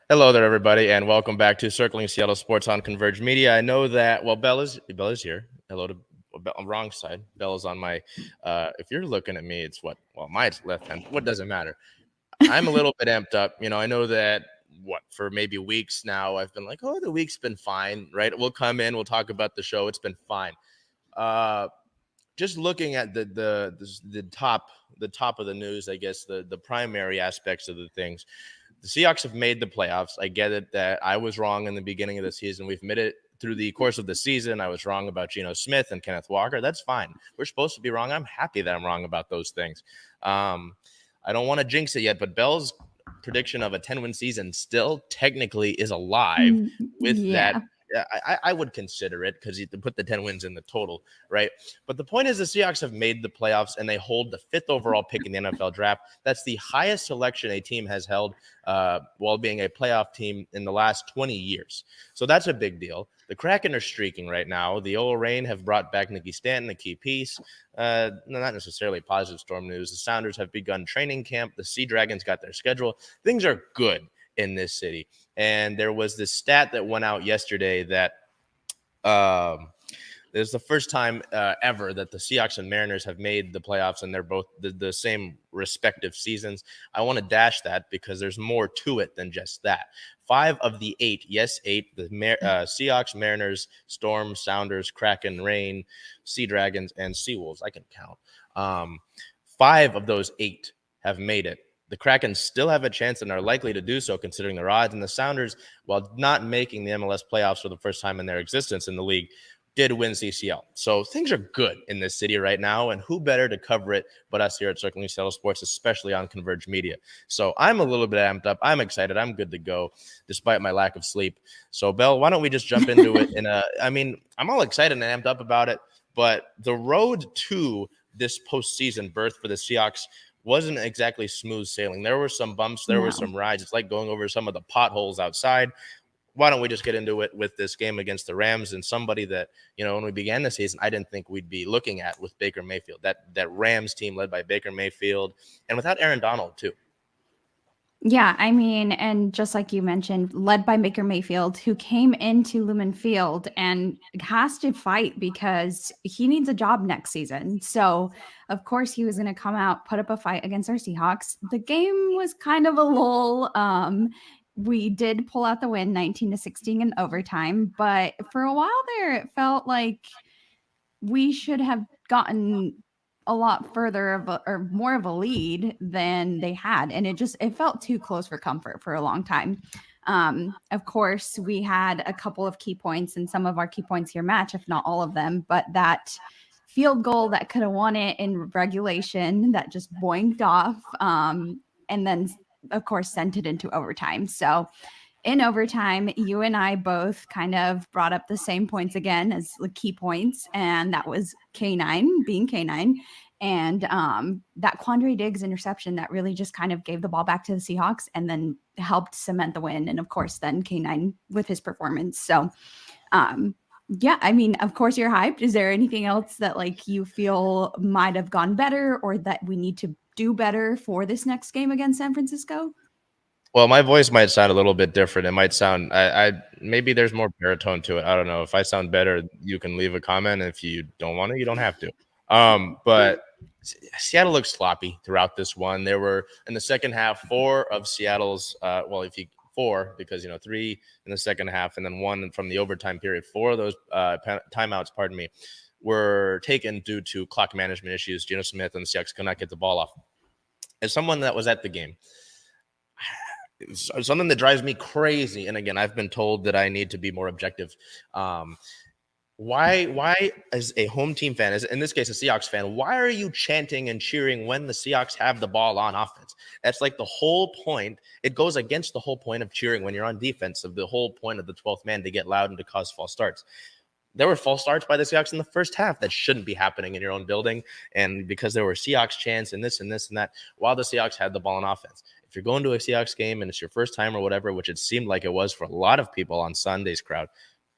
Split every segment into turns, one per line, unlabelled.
Hello there, everybody, and welcome back to Circling Seattle Sports on Converge Media. I know that, well, Bel is here. Hello to wrong side. Bel is on my, if you're looking at me, it's what? Well, my left hand. What does it matter? I'm a little bit amped up. You know, I know that, for maybe weeks now, I've been like, oh, the week's been fine, right? We'll come in, we'll talk about the show. It's been fine. Just looking at the top of the news, I guess, the primary aspects of the things. The Seahawks have made the playoffs. I get it that I was wrong in the beginning of the season. We've made it through the course of the season. I was wrong about Geno Smith and Kenneth Walker. That's fine. We're supposed to be wrong. I'm happy that I'm wrong about those things. I don't want to jinx it yet, but Bel's prediction of a 10-win season still technically is alive with that. I would consider it because you put the 10 wins in the total, right? But the point is the Seahawks have made the playoffs and they hold the 5th overall pick in the NFL draft. That's the highest selection a team has held while being a playoff team in the last 20 years. So that's a big deal. The Kraken are streaking right now. The Ola Reign have brought back Nikki Stanton, a key piece. Not necessarily positive storm news. The Sounders have begun training camp. The SeaDragons got their schedule. Things are good in this city. And there was this stat that went out yesterday that it's the first time ever that the Seahawks and Mariners have made the playoffs, and they're both the same respective seasons. I want to dash that because there's more to it than just that. 5 of the 8, yes, 8, the Seahawks, Mariners, Storm, Sounders, Kraken, Reign, SeaDragons, and Seawolves. I can count. 5 of those 8 have made it. The Kraken still have a chance and are likely to do so considering their odds. And the Sounders, while not making the MLS playoffs for the first time in their existence in the league, did win CCL. So things are good in this city right now. And who better to cover it but us here at CirclingSeattleSport, especially on Converge Media. So I'm a little bit amped up. I'm excited. I'm good to go despite my lack of sleep. So, Bel, why don't we just jump into it? I'm all excited and amped up about it. But the road to this postseason berth for the Seahawks wasn't exactly smooth sailing. There were some bumps. There were some rides. It's like going over some of the potholes outside. Why don't we just get into it with this game against the Rams and somebody that, you know, when we began the season, I didn't think we'd be looking at with Baker Mayfield, that Rams team led by Baker Mayfield and without Aaron Donald too.
Yeah, I mean, and just like you mentioned, led by Baker Mayfield, who came into Lumen Field and has to fight because he needs a job next season. So, of course, he was going to come out, put up a fight against our Seahawks. The game was kind of a lull. We did pull out the win, 19-16 in overtime. But for a while there, it felt like we should have gotten a lot further or more of a lead than they had. And it felt too close for comfort for a long time. Of course, we had a couple of key points and some of our key points here match, if not all of them, but that field goal that could have won it in regulation that just boinked off. And then, of course, sent it into overtime. So in overtime, you and I both kind of brought up the same points again as the key points, and that was K9 being K9, and that Quandre Diggs interception that really just kind of gave the ball back to the Seahawks and then helped cement the win, and of course then K9 with his performance. So yeah, I mean, of course you're hyped. Is there anything else that like you feel might have gone better or that we need to do better for this next game against San Francisco?
Well, my voice might sound a little bit different. It might sound, maybe there's more baritone to it. I don't know. If I sound better, you can leave a comment. If you don't want to, you don't have to. But Seattle looked sloppy throughout this one. There were, in the second half, 4 of Seattle's, four, because, 3 in the second half and then 1 from the overtime period. 4 of those timeouts, were taken due to clock management issues. Geno Smith and the Seahawks could not get the ball off. As someone that was at the game, something that drives me crazy, and again, I've been told that I need to be more objective. Why, as a home team fan, as in this case a Seahawks fan, why are you chanting and cheering when the Seahawks have the ball on offense? That's like the whole point. It goes against the whole point of cheering when you're on defense, of the whole point of the 12th man, to get loud and to cause false starts. There were false starts by the Seahawks in the first half that shouldn't be happening in your own building. And because there were Seahawks chants and this and this and that, while the Seahawks had the ball on offense. If you're going to a Seahawks game and it's your first time or whatever, which it seemed like it was for a lot of people on Sunday's crowd,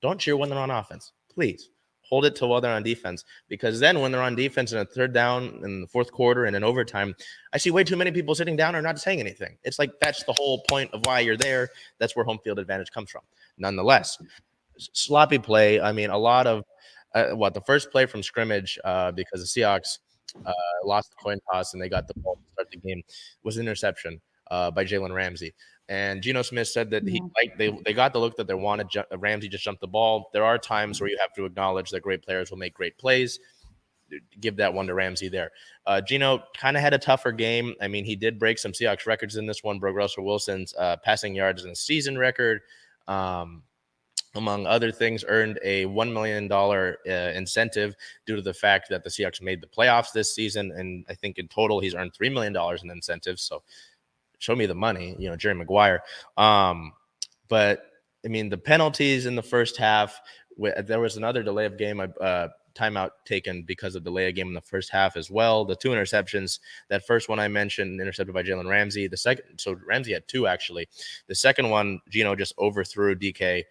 don't cheer when they're on offense. Please hold it till while they're on defense, because then when they're on defense in a third down in the fourth quarter and in overtime, I see way too many people sitting down or not saying anything. It's like, that's the whole point of why you're there. That's where home field advantage comes from. Nonetheless, sloppy play. I mean, a lot of the first play from scrimmage, because the Seahawks lost the coin toss and they got the ball to start the game, was an interception by Jalen Ramsey. And Geno Smith said that they got the look that they wanted. Ramsey just jumped the ball. There are times where you have to acknowledge that great players will make great plays. Give that one to Ramsey there. Geno kind of had a tougher game. I mean, he did break some Seahawks records in this one. Broke Russell Wilson's passing yards in the season record. Among other things, earned a $1 million incentive due to the fact that the Seahawks made the playoffs this season. And I think in total, he's earned $3 million in incentives. So show me the money, Jerry Maguire. But I mean, the penalties in the first half, there was another delay of game, timeout taken because of delay of game in the first half as well. The two interceptions, that first one I mentioned, intercepted by Jalen Ramsey. The second, so Ramsey had two actually. The second one, Geno just overthrew DK.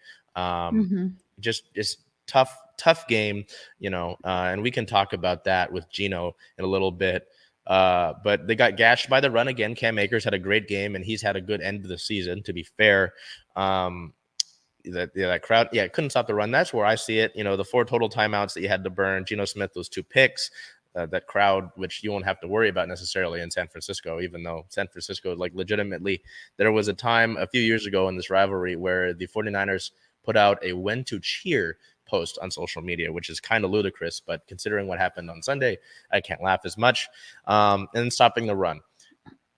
Just tough game, and we can talk about that with Geno in a little bit. But they got gashed by the run again. Cam Akers had a great game, and he's had a good end of the season, to be fair. That crowd, couldn't stop the run. That's where I see it. The 4 total timeouts that you had to burn. Geno Smith, those 2 picks. That crowd, which you won't have to worry about necessarily in San Francisco, even though San Francisco, like, legitimately, there was a time a few years ago in this rivalry where the 49ers put out a when to cheer post on social media, which is kind of ludicrous, but considering what happened on Sunday, I can't laugh as much. And stopping the run.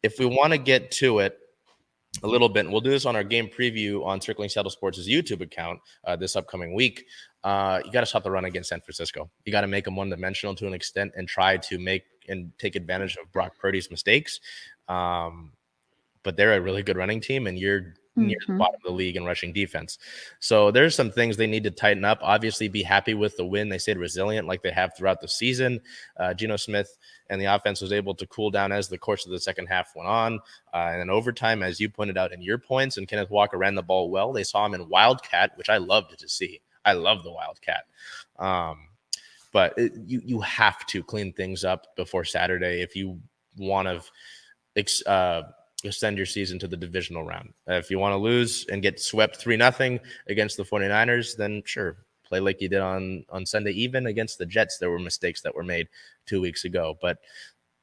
If we want to get to it a little bit, and we'll do this on our game preview on Circling Seattle Sports' YouTube account this upcoming week, you got to stop the run against San Francisco. You got to make them one-dimensional to an extent and try to make and take advantage of Brock Purdy's mistakes. But they're a really good running team, and you're near the bottom of the league in rushing defense. So there's some things they need to tighten up. Obviously, be happy with the win. They stayed resilient like they have throughout the season. Geno Smith and the offense was able to cool down as the course of the second half went on. And in overtime, as you pointed out in your points, and Kenneth Walker ran the ball well. They saw him in Wildcat, which I loved to see. I love the Wildcat. But you have to clean things up before Saturday if you want to extend your season to the divisional round. If you want to lose and get swept 3-0 against the 49ers, then sure, play like you did on Sunday. Even against the Jets, there were mistakes that were made 2 weeks ago. But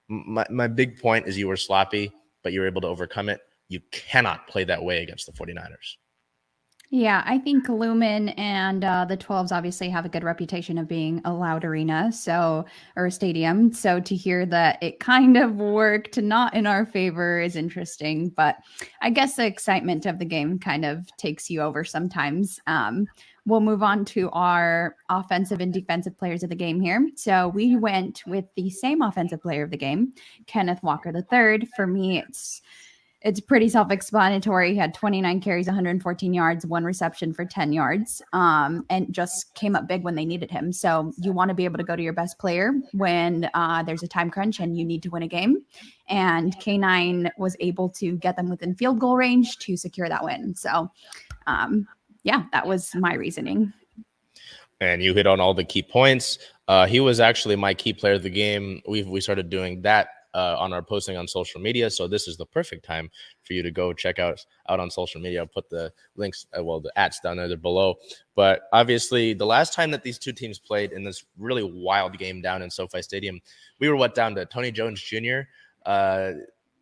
my big point is you were sloppy, but you were able to overcome it. You cannot play that way against the 49ers.
Yeah, I think Lumen and the 12s obviously have a good reputation of being a loud arena, or a stadium. So to hear that it kind of worked not in our favor is interesting. But I guess the excitement of the game kind of takes you over sometimes. We'll move on to our offensive and defensive players of the game here. So we went with the same offensive player of the game, Kenneth Walker III. For me, it's pretty self-explanatory. He had 29 carries, 114 yards, 1 reception for 10 yards, and just came up big when they needed him. So you want to be able to go to your best player when there's a time crunch and you need to win a game. And K9 was able to get them within field goal range to secure that win. So, that was my reasoning.
And you hit on all the key points. He was actually my key player of the game. We started doing that on our posting on social media. So this is the perfect time for you to go check out on social media. I'll put the links, the ats down there below. But obviously, the last time that these two teams played in this really wild game down in SoFi Stadium, we were down to Tony Jones Jr.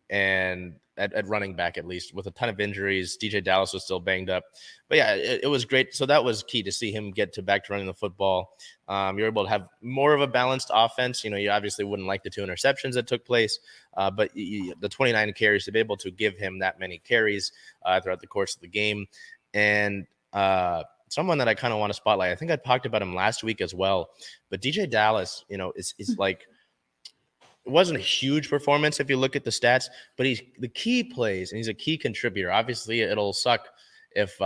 And at running back, at least, with a ton of injuries. DJ Dallas was still banged up. But yeah, it was great. So that was key to see him get back to running the football. You're able to have more of a balanced offense. You obviously wouldn't like the 2 interceptions that took place, but the 29 carries, to be able to give him that many carries throughout the course of the game. And someone that I kind of want to spotlight, I think I talked about him last week as well, but DJ Dallas, is like, it wasn't a huge performance if you look at the stats, but he's the key plays and he's a key contributor. Obviously, it'll suck if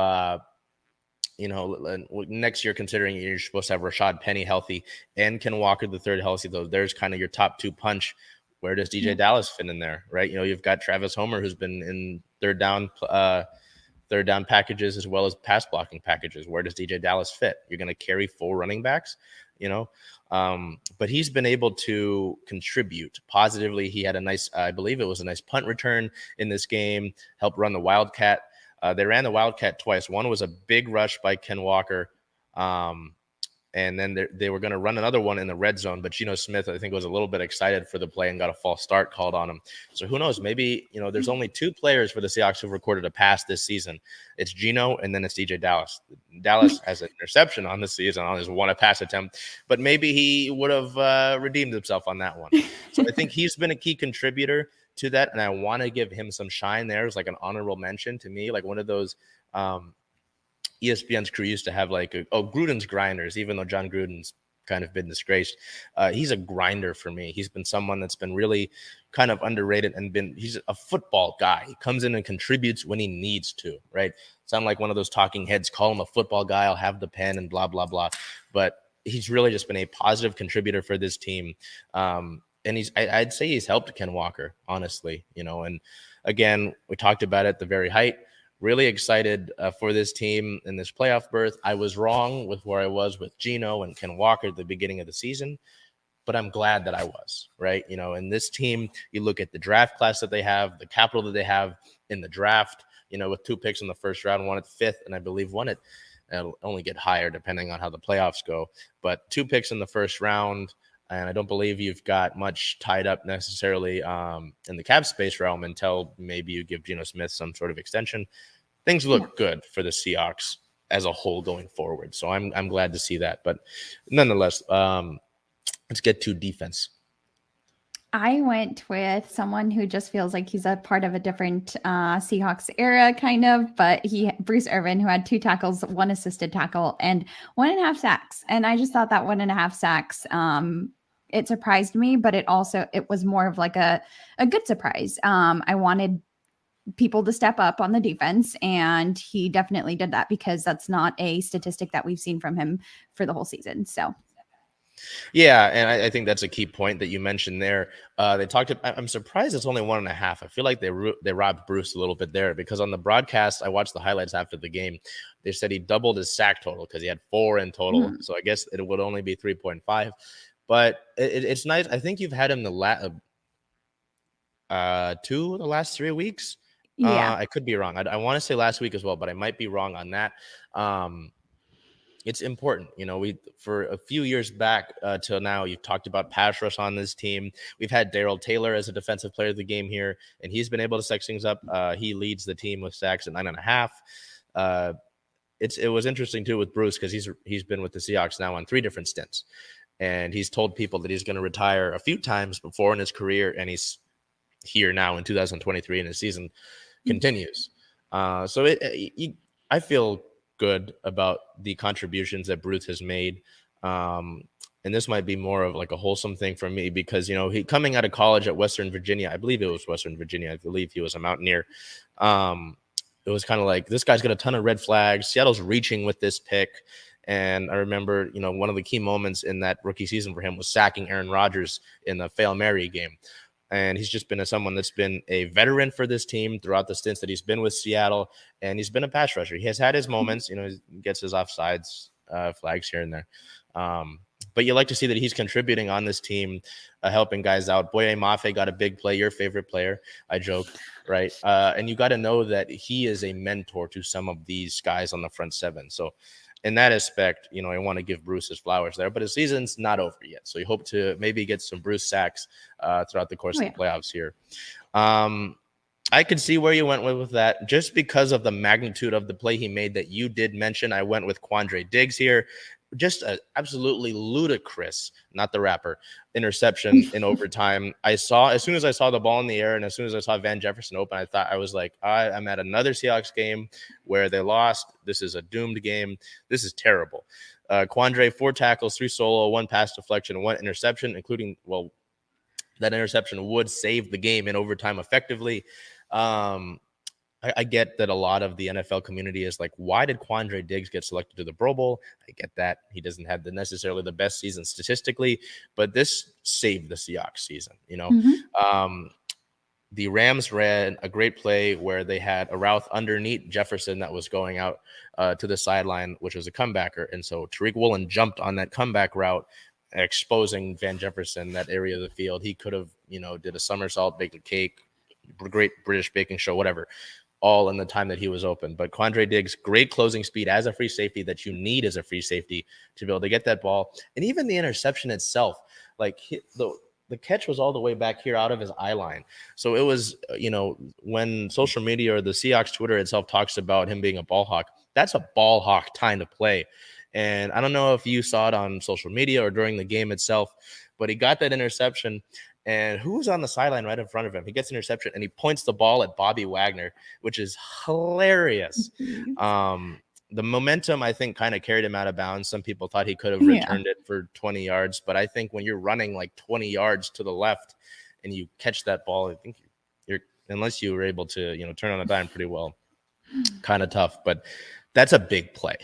next year, considering you're supposed to have Rashad Penny healthy and Ken Walker the third healthy, though there's kind of your top two punch. Where does DJ Dallas fit in there, right? You've got Travis Homer, who's been in third down packages as well as pass blocking packages. Where does DJ Dallas fit? You're going to carry 4 running backs, but he's been able to contribute positively. He had I believe it was a nice punt return in this game, helped run the Wildcat. They ran the Wildcat twice. One was a big rush by Ken Walker. And then they were going to run another one in the red zone, but Geno Smith, I think, was a little bit excited for the play and got a false start called on him. So who knows? Maybe, there's only 2 players for the Seahawks who've recorded a pass this season. It's Geno, and then it's DJ Dallas. Dallas has an interception on the season on his one pass attempt, but maybe he would have redeemed himself on that one. So I think he's been a key contributor to that, and I want to give him some shine there. It's like an honorable mention to me, like one of those ESPN's crew used to have Gruden's grinders, even though John Gruden's kind of been disgraced. He's a grinder for me. He's been someone that's been really kind of underrated he's a football guy. He comes in and contributes when he needs to, right? Sound like one of those talking heads, call him a football guy. I'll have the pen and blah, blah, blah. But he's really just been a positive contributor for this team. And I'd say he's helped Ken Walker, honestly, and again, we talked about it at the very height. Really excited for this team in this playoff berth. I was wrong with where I was with Geno and Ken Walker at the beginning of the season, but I'm glad that I was, right? And this team, you look at the draft class that they have, the capital that they have in the draft, with 2 picks in the first round, 1 at the 5th, and I believe 1 at, it'll only get higher depending on how the playoffs go, but 2 picks in the first round. And I don't believe you've got much tied up necessarily in the cap space realm until maybe you give Geno Smith some sort of extension. Things look good for the Seahawks as a whole going forward. So I'm glad to see that. But nonetheless, let's get to defense.
I went with someone who just feels like he's a part of a different Seahawks era, kind of, but Bruce Irvin, who had 2 tackles, 1 assisted tackle, and 1.5 sacks. And I just thought that 1.5 sacks, it surprised me, but it was more of like a good surprise. I wanted people to step up on the defense, and he definitely did that because that's not a statistic that we've seen from him for the whole season. So.
Yeah, and I think that's a key point that you mentioned there. I'm surprised it's only 1.5. I feel like they robbed Bruce a little bit there because on the broadcast, I watched the highlights after the game. They said he doubled his sack total because he had 4 in total. Mm-hmm. So I guess it would only be 3.5. But it's nice. I think you've had him the last 3 weeks.
Yeah,
I could be wrong. I want to say last week as well, but I might be wrong on that. It's important. We for a few years back till now, you've talked about pass rush on this team. We've had Darrell Taylor as a defensive player of the game here, and he's been able to sex things up. He leads the team with sacks at 9.5. It was interesting too with Bruce because he's been with the Seahawks now on 3 different stints, and he's told people that he's going to retire a few times before in his career, and he's here now in 2023, and his season continues. So I feel good about the contributions that Bruce has made. And this might be more of like a wholesome thing for me because, he coming out of college at Western Virginia, I believe it was Western Virginia. I believe he was a Mountaineer. It was kind of like, this guy's got a ton of red flags. Seattle's reaching with this pick. And I remember, one of the key moments in that rookie season for him was sacking Aaron Rodgers in the Hail Mary game. And he's just been someone that's been a veteran for this team throughout the stints that he's been with Seattle. And he's been a pass rusher. He has had his moments, he gets his offsides flags here and there. But you like to see that he's contributing on this team, helping guys out. Boye Mafe got a big play, your favorite player. I joke, right? And you got to know that he is a mentor to some of these guys on the front 7. So in that aspect, I want to give Bruce his flowers there, but his season's not over yet. So you hope to maybe get some Bruce sacks throughout the course of the playoffs here. I could see where you went with that just because of the magnitude of the play he made that you did mention. I went with Quandre Diggs here. Just an absolutely ludicrous, not the rapper, interception in overtime. As soon as I saw the ball in the air and as soon as I saw Van Jefferson open, I was like, I'm at another Seahawks game where they lost. This is a doomed game. This is terrible. Quandre, 4 tackles, 3 solo, 1 pass deflection, 1 interception, including, that interception would save the game in overtime effectively. I get that a lot of the NFL community is like, why did Quandre Diggs get selected to the Pro Bowl? I get that. He doesn't have necessarily the best season statistically, but this saved the Seahawks season, you know? The Rams ran a great play where they had a route underneath Jefferson that was going out to the sideline, which was a comebacker. And so Tariq Woolen jumped on that comeback route, exposing Van Jefferson, that area of the field. He could have, did a somersault, baked a cake, great British baking show, whatever, all in the time that he was open. But Quandre Diggs, great closing speed as a free safety that you need as a free safety to be able to get that ball. And even the interception itself, like the catch was all the way back here out of his eye line. So it was, when social media or the Seahawks Twitter itself talks about him being a ball hawk, that's a ball hawk time to play. And I don't know if you saw it on social media or during the game itself, but he got that interception. And who's on the sideline right in front of him? He gets an interception and he points the ball at Bobby Wagner, which is hilarious. The momentum, I think, kind of carried him out of bounds. Some people thought he could have returned it for 20 yards. But I think when you're running like 20 yards to the left and you catch that ball, I think you're, unless you were able to, turn on a dime pretty well, kind of tough. But that's a big play.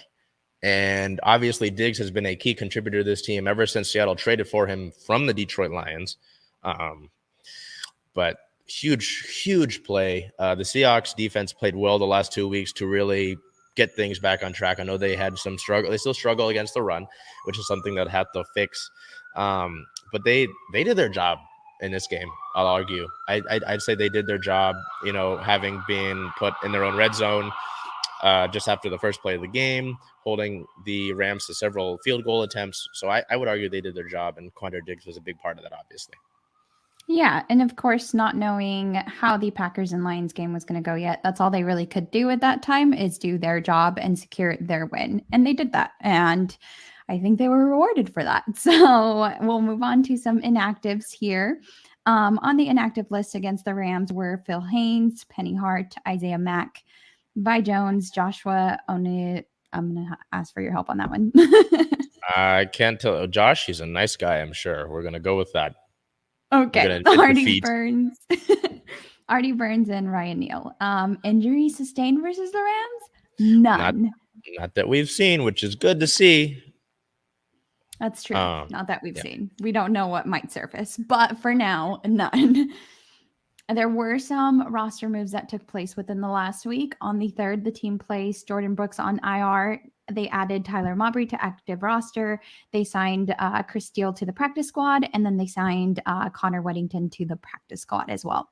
And obviously Diggs has been a key contributor to this team ever since Seattle traded for him from the Detroit Lions. But huge play. The Seahawks defense played well the last 2 weeks to really get things back on track. I know they had some struggle. They still struggle against the run, which is something that had to fix. But they did their job in this game. I'll argue. I'd say they did their job, having been put in their own red zone just after the first play of the game, holding the Rams to several field goal attempts. So I would argue they did their job, and Quandre Diggs was a big part of that, obviously.
Yeah, and of course, not knowing how the Packers and Lions game was going to go yet, that's all they really could do at that time is do their job and secure their win. And they did that. And I think they were rewarded for that. So we'll move on to some inactives here. On the inactive list against the Rams were Phil Haynes, Penny Hart, Isaiah Mack, Vi Jones, Joshua Oni. I'm going to ask for your help on that one.
I can't tell. Josh, he's a nice guy, I'm sure. We're going to go with that.
Okay, Artie Burns, and Ryan Neal. Injury sustained versus the Rams? None.
Not that we've seen, which is good to see.
That's true. Not that we've seen. We don't know what might surface, but for now, none. There were some roster moves that took place within the last week. On the 3rd, the team placed Jordan Brooks on IR. They added Tyler Mabry to active roster. They signed Chris Steele to the practice squad, and then they signed Connor Weddington to the practice squad as well.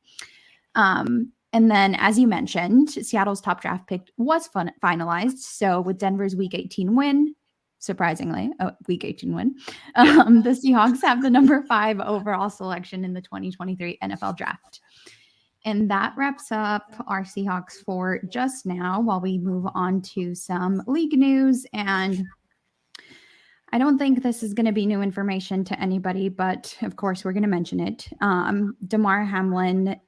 And then, as you mentioned, Seattle's top draft pick was finalized. So with Denver's Week 18 win, surprisingly, Week 18 win, the Seahawks have the number 5 overall selection in the 2023 NFL Draft. And that wraps up our Seahawks for just now while we move on to some league news. And I don't think this is going to be new information to anybody, but of course we're going to mention it. Damar Hamlin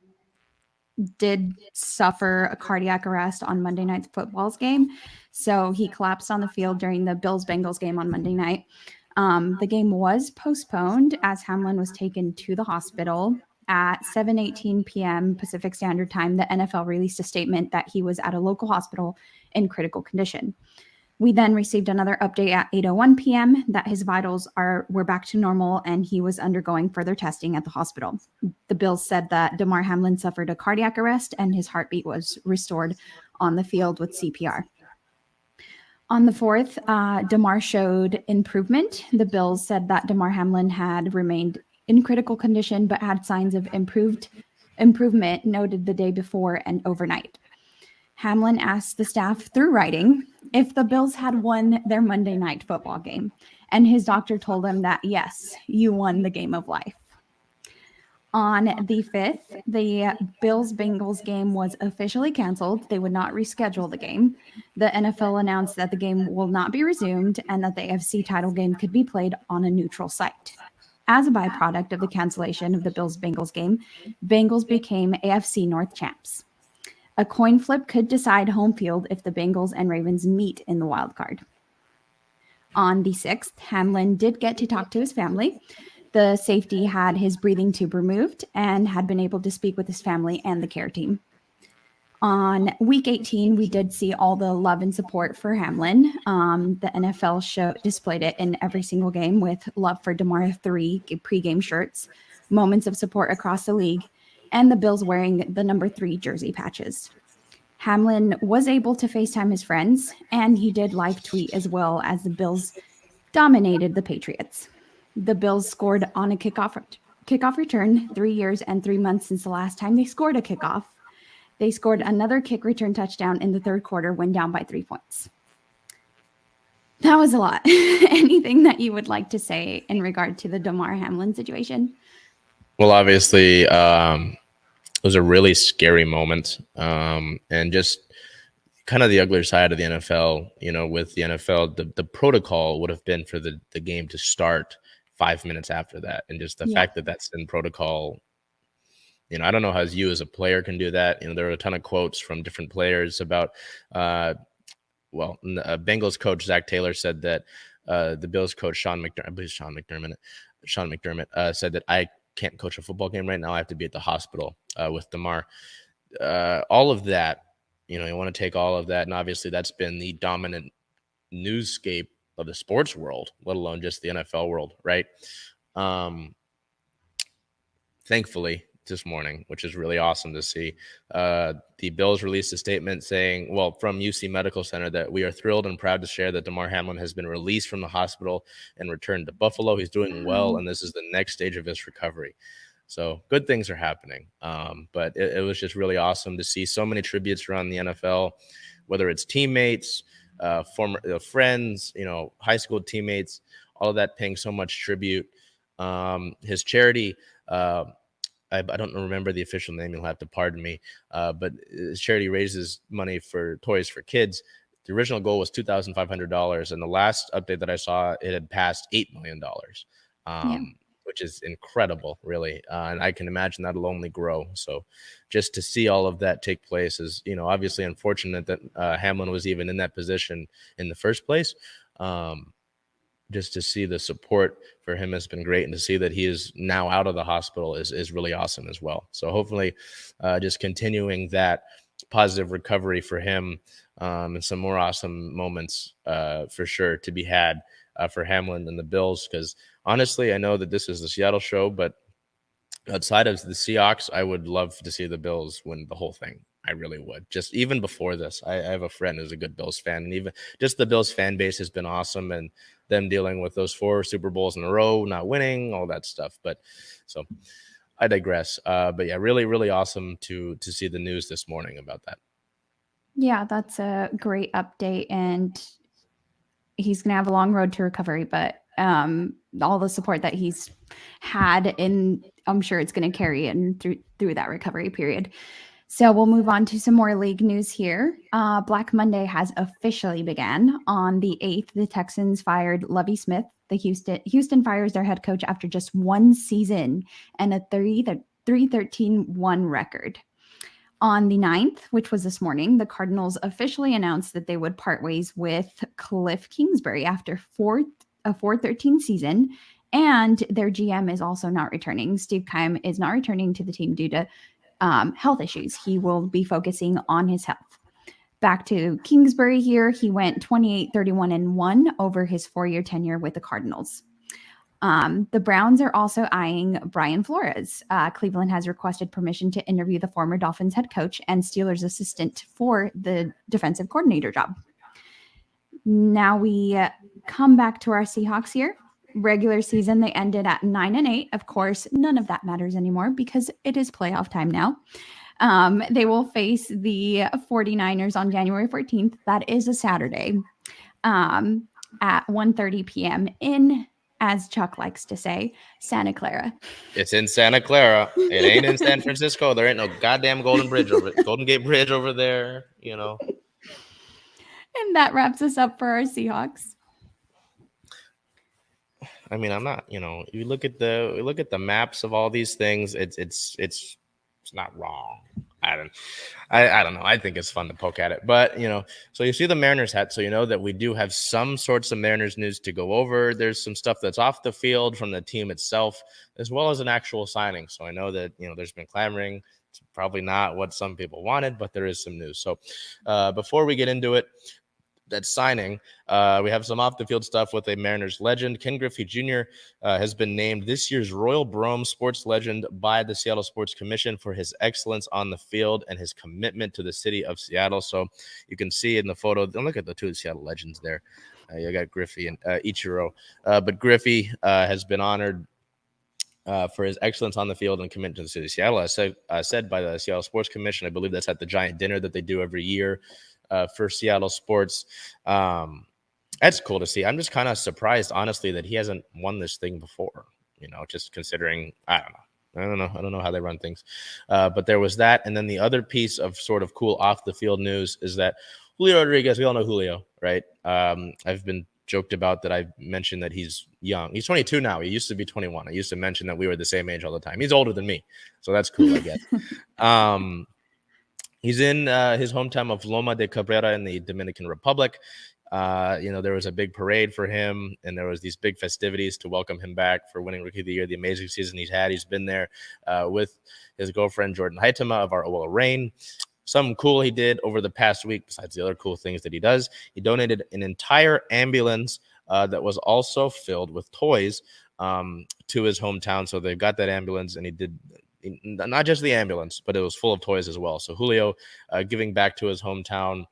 did suffer a cardiac arrest on Monday night's football's game. So he collapsed on the field during the Bills-Bengals game on Monday night. The game was postponed as Hamlin was taken to the hospital. At 7:18 p.m. Pacific Standard Time, the NFL released a statement that he was at a local hospital in critical condition. We then received another update at 8:01 p.m. that his vitals were back to normal and he was undergoing further testing at the hospital. The Bills said that Damar Hamlin suffered a cardiac arrest and his heartbeat was restored on the field with CPR. On the 4th, Damar showed improvement. The Bills said that Damar Hamlin had remained in critical condition, but had signs of improvement noted the day before and overnight. Hamlin asked the staff through writing if the Bills had won their Monday night football game, and his doctor told him that, yes, you won the game of life. On the 5th, the Bills-Bengals game was officially canceled. They would not reschedule the game. The NFL announced that the game will not be resumed and that the AFC title game could be played on a neutral site. As a byproduct of the cancellation of the Bills-Bengals game, Bengals became AFC North champs. A coin flip could decide home field if the Bengals and Ravens meet in the wild card. On the 6th, Hamlin did get to talk to his family. The safety had his breathing tube removed and had been able to speak with his family and the care team. On week 18, we did see all the love and support for Hamlin. The NFL displayed it in every single game with love for DeMar 3 pregame shirts, moments of support across the league, and the Bills wearing the number 3 jersey patches. Hamlin was able to FaceTime his friends, and he did live tweet as well as the Bills dominated the Patriots. The Bills scored on a kickoff return 3 years and 3 months since the last time they scored a kickoff. They scored another kick return touchdown in the third quarter when down by 3 points. That was a lot. Anything that you would like to say in regard to the Damar Hamlin situation?
Well, obviously, it was a really scary moment, and just kind of the uglier side of the NFL. With the NFL, the protocol would have been for the game to start 5 minutes after that, and just the fact that that's in protocol. I don't know how you as a player can do that. There are a ton of quotes from different players about, Bengals coach Zach Taylor said that the Bills coach Sean McDermott said that I can't coach a football game right now. I have to be at the hospital with Damar. All of that, you want to take all of that, and obviously that's been the dominant newscape of the sports world, let alone just the NFL world, right? Thankfully, this morning, which is really awesome to see. The Bills released a statement saying, from UC Medical Center, that we are thrilled and proud to share that Damar Hamlin has been released from the hospital and returned to Buffalo. He's doing well, and this is the next stage of his recovery. So good things are happening. But it was just really awesome to see so many tributes around the NFL, whether it's teammates, former friends, high school teammates, all of that paying so much tribute. His charity, I don't remember the official name. You'll have to pardon me. But his charity raises money for toys for kids. The original goal was $2,500, and the last update that I saw, it had passed $8 million, which is incredible, really. And I can imagine that'll only grow. So just to see all of that take place is, obviously unfortunate that Hamlin was even in that position in the first place. Just to see the support for him has been great, and to see that he is now out of the hospital is really awesome as well. So hopefully just continuing that positive recovery for him, and some more awesome moments for sure to be had for Hamlin and the Bills, because honestly, I know that this is the Seattle show, but outside of the Seahawks, I would love to see the Bills win the whole thing. I really would. Just even before this, I have a friend who's a good Bills fan, and even just the Bills fan base has been awesome, and them dealing with those 4 Super Bowls in a row, not winning, all that stuff. But so I digress. But yeah, really, really awesome to see the news this morning about that.
Yeah, that's a great update, and he's going to have a long road to recovery, but all the support that he's had, and I'm sure it's going to carry in through that recovery period. So we'll move on to some more league news here. Black Monday has officially began. On the 8th, the Texans fired Lovie Smith. The Houston fires their head coach after just one season and a 3-13-1 record. On the 9th, which was this morning, the Cardinals officially announced that they would part ways with Cliff Kingsbury after a 4-13 season, and their GM is also not returning. Steve Keim is not returning to the team due to health issues. He will be focusing on his health. Back to Kingsbury here. He went 28-31-1 over his 4-year tenure with the Cardinals. The Browns are also eyeing Brian Flores. Cleveland has requested permission to interview the former Dolphins head coach and Steelers assistant for the defensive coordinator job. Now we come back to our Seahawks here. Regular season, they ended at 9-8. Of course, none of that matters anymore because it is playoff time now. They will face the 49ers on January 14th. That is a Saturday at 1:30 p.m. in, as Chuck likes to say, Santa Clara.
It's in Santa Clara. It ain't in San Francisco. There ain't no goddamn Golden Gate Bridge over there, And
that wraps us up for our Seahawks.
I mean, I'm not, you look at the maps of all these things. It's not wrong. I don't know. I think it's fun to poke at it. But, so you see the Mariners hat, so you know that we do have some sorts of Mariners news to go over. There's some stuff that's off the field from the team itself, as well as an actual signing. So I know that, there's been clamoring. It's probably not what some people wanted, but there is some news. So before we get into it, that signing, we have some off the field stuff with a Mariners legend. Ken Griffey Jr. Has been named this year's Royal Brome Sports Legend by the Seattle Sports Commission for his excellence on the field and his commitment to the city of Seattle. So you can see in the photo, look at the two Seattle legends there. You got Griffey and Ichiro, but Griffey has been honored for his excellence on the field and commitment to the city of Seattle. As said by the Seattle Sports Commission, I believe that's at the giant dinner that they do every year for Seattle sports. That's cool to see. I'm just kind of surprised, honestly, that he hasn't won this thing before, just considering, I don't know how they run things. But there was that. And then the other piece of sort of cool off the field news is that Julio Rodriguez, we all know Julio, right? I've been joked about that. I mentioned that he's young. He's 22 now. He used to be 21. I used to mention that we were the same age all the time. He's older than me. So that's cool, I guess. He's in his hometown of Loma de Cabrera in the Dominican Republic. There was a big parade for him, and there was these big festivities to welcome him back for winning Rookie of the Year, the amazing season he's had. He's been there with his girlfriend, Jordan Haitama of our Ola Rain. Something cool he did over the past week, besides the other cool things that he does, he donated an entire ambulance that was also filled with toys to his hometown. So they got that ambulance, and he did not just the ambulance, but it was full of toys as well. So Julio giving back to his hometown,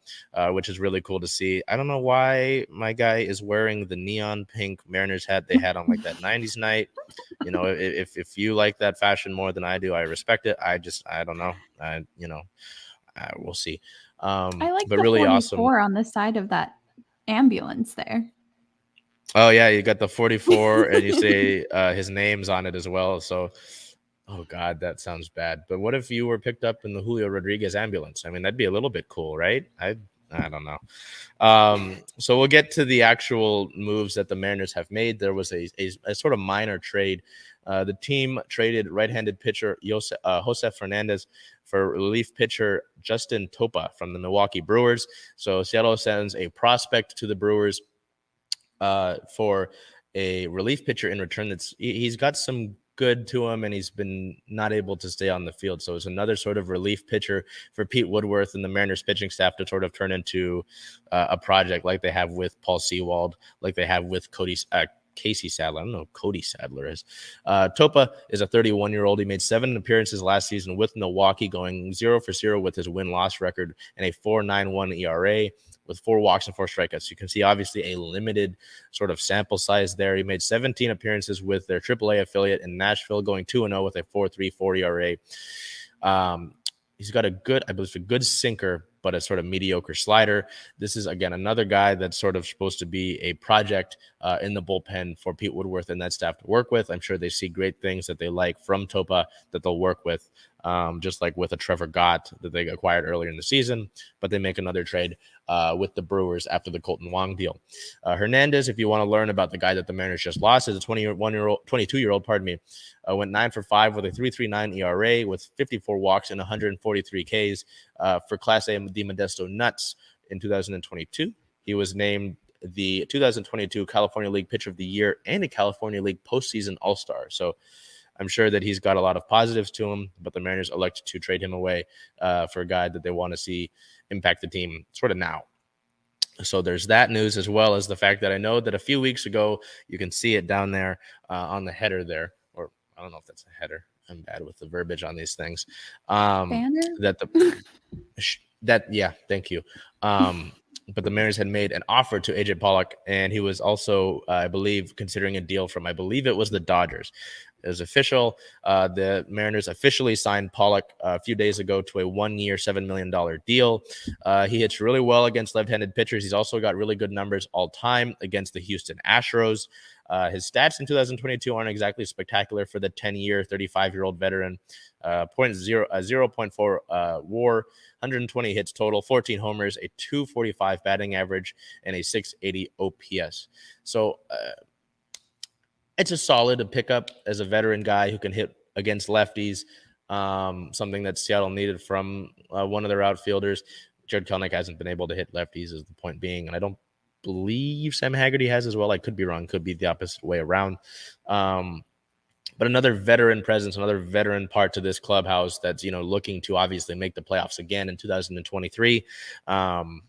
which is really cool to see. I don't know why my guy is wearing the neon pink Mariners hat they had on like that 90s night. If you like that fashion more than I do, I respect it. I don't know. We'll see.
I like
but
the
really
44
awesome
on the side of that ambulance there.
Oh yeah, you got the 44 and you say his name's on it as well. So oh God, that sounds bad. But what if you were picked up in the Julio Rodriguez ambulance? I mean, that'd be a little bit cool, right? I don't know. So we'll get to the actual moves that the Mariners have made. There was a sort of minor trade. The team traded right-handed pitcher Josef Fernandez for relief pitcher Justin Topa from the Milwaukee Brewers. So Seattle sends a prospect to the Brewers for a relief pitcher in return. He's got some good to him, and he's been not able to stay on the field. So it's another sort of relief pitcher for Pete Woodworth and the Mariners pitching staff to sort of turn into a project like they have with Paul Sewald, like they have with Casey Sadler. I don't know who Cody Sadler is. Topa is a 31-year-old. He made 7 appearances last season with Milwaukee, going 0 for 0 with his win-loss record and a 4.91 ERA. With 4 walks and 4 strikeouts. You can see obviously a limited sort of sample size there. He made 17 appearances with their AAA affiliate in Nashville, going 2-0 with a 4.34 ERA. He's got a good sinker, but a sort of mediocre slider. This is, again, another guy that's sort of supposed to be a project in the bullpen for Pete Woodworth and that staff to work with. I'm sure they see great things that they like from Topa that they'll work with, just like with a Trevor Gott that they acquired earlier in the season, but they make another trade with the Brewers after the Colton Wong deal. Hernandez, if you want to learn about the guy that the Mariners just lost, is a 22-year-old, went 9 for 5 with a 3.39 ERA with 54 walks and 143 Ks for Class A the Modesto Nuts in 2022. He was named the 2022 California League Pitcher of the Year and a California League postseason All-Star. So I'm sure that he's got a lot of positives to him, but the Mariners elected to trade him away for a guy that they want to see impact the team sort of now. So there's that news, as well as the fact that I know that a few weeks ago, you can see it down there on the header there, or I don't know if that's a header. I'm bad with the verbiage on these things.
Banner?
Yeah, thank you. But the Mariners had made an offer to AJ Pollock, and he was also, I believe, considering a deal from, I believe it was the Dodgers. It was official. The Mariners officially signed Pollock a few days ago to a 1-year, $7 million deal. He hits really well against left-handed pitchers. He's also got really good numbers all time against the Houston Astros. His stats in 2022 aren't exactly spectacular for the 10-year, 35-year-old veteran. 0.4 WAR, 120 hits total, 14 homers, a 245 batting average, and a 680 OPS. So it's a solid pickup as a veteran guy who can hit against lefties. something that Seattle needed from one of their outfielders. Jared Kelenic hasn't been able to hit lefties, is the point being, and I don't believe Sam Haggerty has as well. I could be wrong. Could be the opposite way around. But another veteran presence, another veteran part to this clubhouse that's, looking to obviously make the playoffs again in 2023 and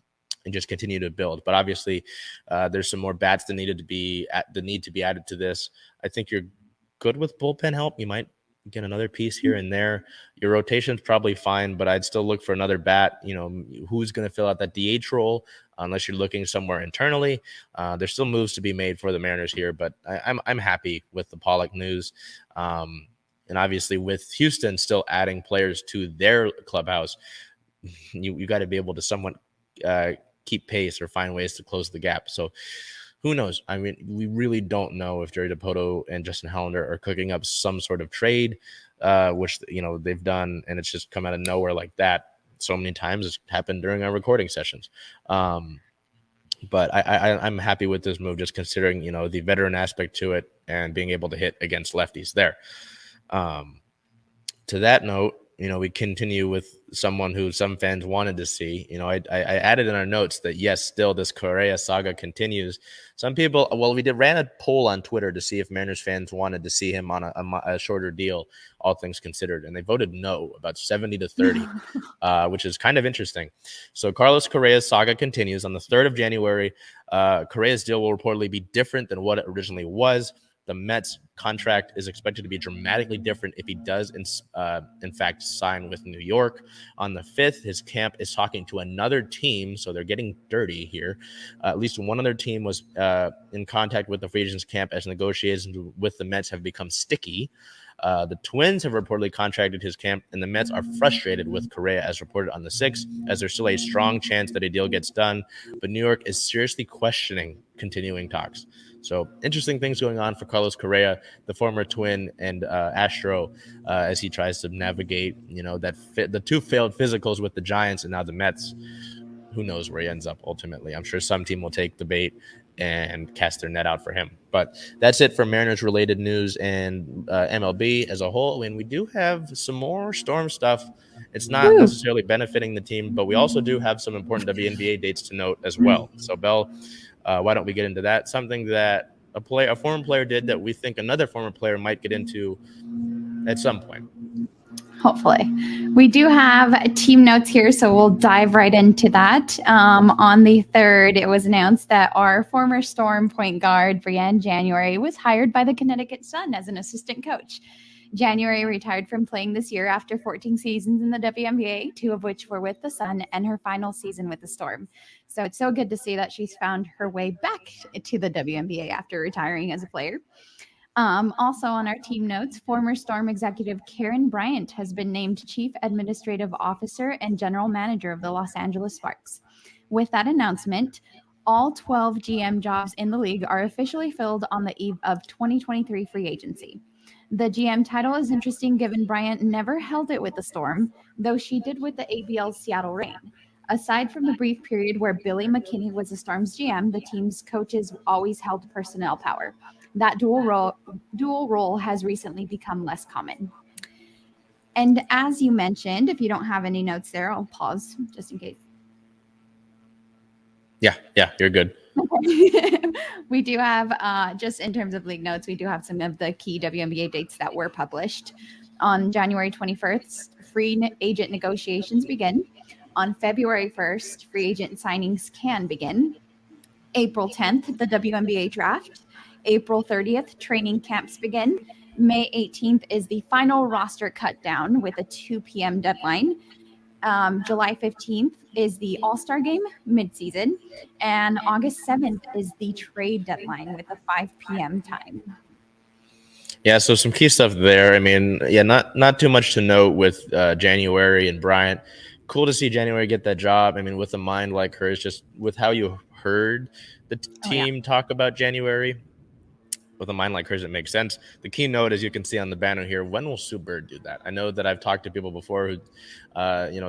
just continue to build. But obviously, there's some more bats that need to be added to this. I think you're good with bullpen help. You might get another piece here and there. Your rotation's probably fine, but I'd still look for another bat. Who's going to fill out that DH role? Unless you're looking somewhere internally, there's still moves to be made for the Mariners here. But I'm happy with the Pollock news, and obviously with Houston still adding players to their clubhouse, you got to be able to somewhat keep pace or find ways to close the gap. So who knows? I mean, we really don't know if Jerry Dipoto and Justin Hollander are cooking up some sort of trade, which they've done, and it's just come out of nowhere like that. So many times it's happened during our recording sessions. But I'm happy with this move, just considering, the veteran aspect to it and being able to hit against lefties there. To that note, we continue with someone who some fans wanted to see. I added in our notes that, yes, still this Correa saga continues. Some people, we ran a poll on Twitter to see if Mariners fans wanted to see him on a shorter deal, all things considered, and they voted no, about 70 to 30, which is kind of interesting. So Carlos Correa's saga continues. On the 3rd of January, Correa's deal will reportedly be different than what it originally was. The Mets contract is expected to be dramatically different if he does, in fact, sign with New York. On the 5th, his camp is talking to another team, so they're getting dirty here. At least one other team was in contact with the free agents camp as negotiations with the Mets have become sticky. The Twins have reportedly contracted his camp, and the Mets are frustrated with Correa, as reported on the 6th, as there's still a strong chance that a deal gets done. But New York is seriously questioning continuing talks. So interesting things going on for Carlos Correa, the former Twin and Astro, as he tries to navigate, the two failed physicals with the Giants and now the Mets. Who knows where he ends up ultimately? I'm sure some team will take the bait and cast their net out for him. But that's it for Mariners-related news and MLB as a whole. And we do have some more Storm stuff. It's not necessarily benefiting the team, but we also do have some important WNBA dates to note as well. So, Bel, why don't we get into that? Something that a former player did that we think another former player might get into at some point.
Hopefully. We do have team notes here, so we'll dive right into that. On the 3rd, it was announced that our former Storm point guard, Brianne January, was hired by the Connecticut Sun as an assistant coach. January retired from playing this year after 14 seasons in the WNBA, 2 of which were with the Sun, and her final season with the Storm. So it's so good to see that she's found her way back to the WNBA after retiring as a player. Also on our team notes, former Storm executive Karen Bryant has been named Chief Administrative Officer and General Manager of the Los Angeles Sparks. With that announcement, all 12 GM jobs in the league are officially filled on the eve of 2023 free agency. The GM title is interesting given Bryant never held it with the Storm, though she did with the ABL's Seattle Reign. Aside from the brief period where Billy McKinney was the Storm's GM, the team's coaches always held personnel power. That dual role has recently become less common. And as you mentioned, if you don't have any notes there, I'll pause just in case.
Yeah, you're good.
We do have, just in terms of league notes, we do have some of the key WNBA dates that were published. On January 21st, free agent negotiations begin. On February 1st, free agent signings can begin. April 10th, the WNBA draft. April 30th, training camps begin. May 18th is the final roster cut down with a 2 p.m. deadline. July 15th is the All-Star game midseason. And August 7th is the trade deadline with a 5 p.m. time.
Yeah, so some key stuff there. I mean, not too much to note with January and Bryant. Cool to see January get that job. I mean, with a mind like hers, just with how you heard the team talk about January. with a mind like hers, it makes sense. The keynote, as you can see on the banner here, when will Sue Bird do that? I know that I've talked to people before who,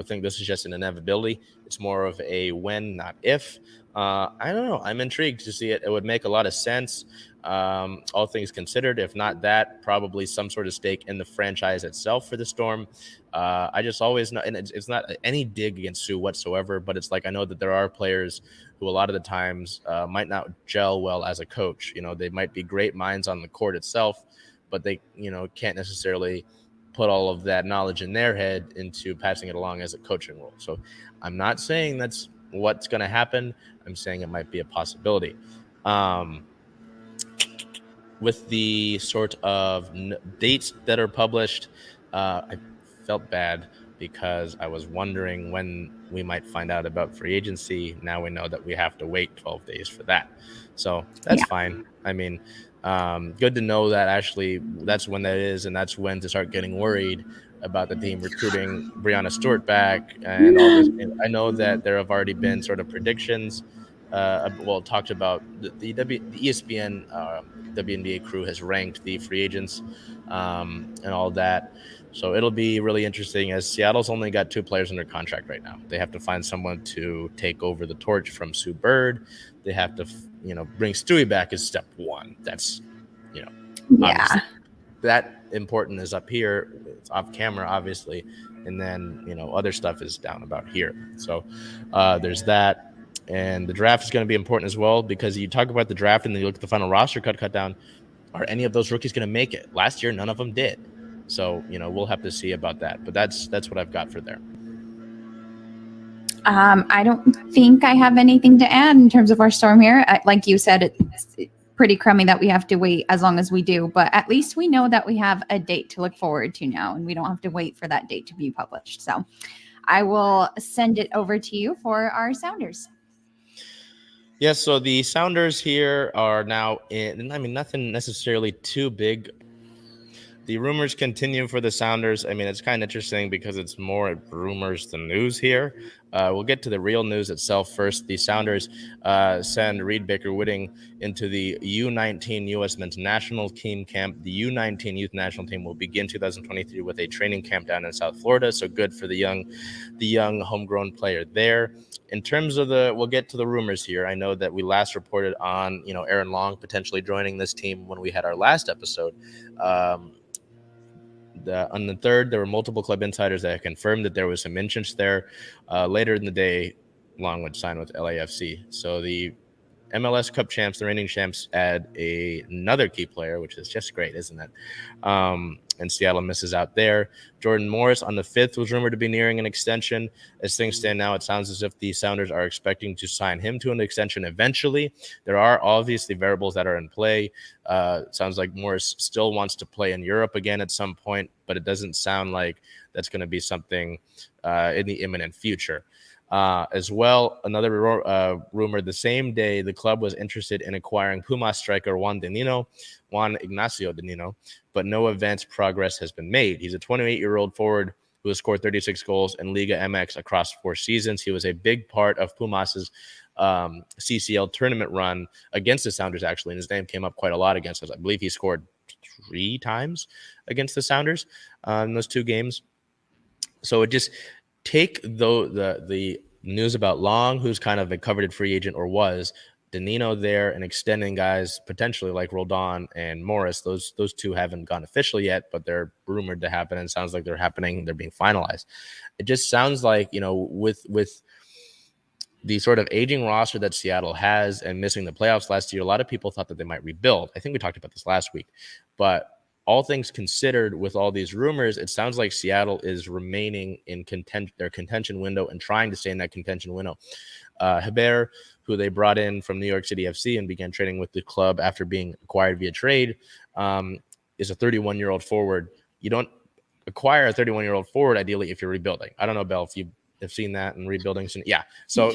think this is just an inevitability. It's more of a when, not if. I don't know. I'm intrigued to see it. It would make a lot of sense, all things considered. If not that, probably some sort of stake in the franchise itself for the Storm. I just always know, and it's not any dig against Sue whatsoever, but it's like I know that there are players who a lot of the times might not gel well as a coach. They might be great minds on the court itself, but they, can't necessarily put all of that knowledge in their head into passing it along as a coaching role. So I'm not saying that's what's going to happen. I'm saying it might be a possibility. With the sort of dates that are published, I felt bad because I was wondering when we might find out about free agency. Now we know that we have to wait 12 days for that. So that's fine. I mean, good to know that actually that's when that is, and that's when to start getting worried about the team recruiting Brianna Stewart back and all this. I know that there have already been sort of predictions. Talked about the ESPN WNBA crew has ranked the free agents and all that. So it'll be really interesting, as Seattle's only got 2 players under contract right now. They have to find someone to take over the torch from Sue Bird. They have to, bring Stewie back as step 1. That's, obviously that important is up here. It's off camera, obviously. And then, other stuff is down about here. So there's that. And the draft is going to be important as well, because you talk about the draft and then you look at the final roster cut down. Are any of those rookies going to make it? Last year, none of them did. So, we'll have to see about that. But that's what I've got for there.
I don't think I have anything to add in terms of our Storm here. Like you said, it's pretty crummy that we have to wait as long as we do. But at least we know that we have a date to look forward to now, and we don't have to wait for that date to be published. So I will send it over to you for our Sounders.
Yes, so the Sounders here are now in, nothing necessarily too big. The rumors continue for the Sounders. It's kind of interesting because it's more rumors than news here. We'll get to the real news itself first. The Sounders send Reed Baker-Whitting into the U19 U.S. Men's National Team camp. The U19 Youth National Team will begin 2023 with a training camp down in South Florida. So good for the young homegrown player there. In terms of we'll get to the rumors here. I know that we last reported on, Aaron Long potentially joining this team when we had our last episode. On the 3rd, there were multiple club insiders that confirmed that there was some interest there. Later in the day, Long would sign with LAFC. So the MLS Cup champs, the reigning champs, add another key player, which is just great, isn't it? And Seattle misses out there. Jordan Morris on the 5th was rumored to be nearing an extension. As things stand now, it sounds as if the Sounders are expecting to sign him to an extension eventually. There are obviously variables that are in play. It sounds like Morris still wants to play in Europe again at some point, but it doesn't sound like that's going to be something in the imminent future. As well, another rumor, the same day, the club was interested in acquiring Pumas striker Juan Ignacio Danino, but no advanced progress has been made. He's a 28-year-old forward who has scored 36 goals in Liga MX across 4 seasons. He was a big part of Pumas's CCL tournament run against the Sounders, actually, and his name came up quite a lot against us. I believe he scored 3 times against the Sounders in those 2 games. So it just take the news about Long, who's kind of a coveted free agent or was, Danino there, and extending guys potentially like Roldan and Morris. Those 2 haven't gone official yet, but they're rumored to happen, and it sounds like they're happening. They're being finalized. It just sounds like, with the sort of aging roster that Seattle has and missing the playoffs last year, a lot of people thought that they might rebuild. I think we talked about this last week, but all things considered, with all these rumors, it sounds like Seattle is remaining in their contention window and trying to stay in that contention window. Hebert, who they brought in from New York City FC and began training with the club after being acquired via trade, is a 31-year-old forward. You don't acquire a 31-year-old forward, ideally, if you're rebuilding. I don't know, Bel, if you have seen that in rebuilding. Yeah. So,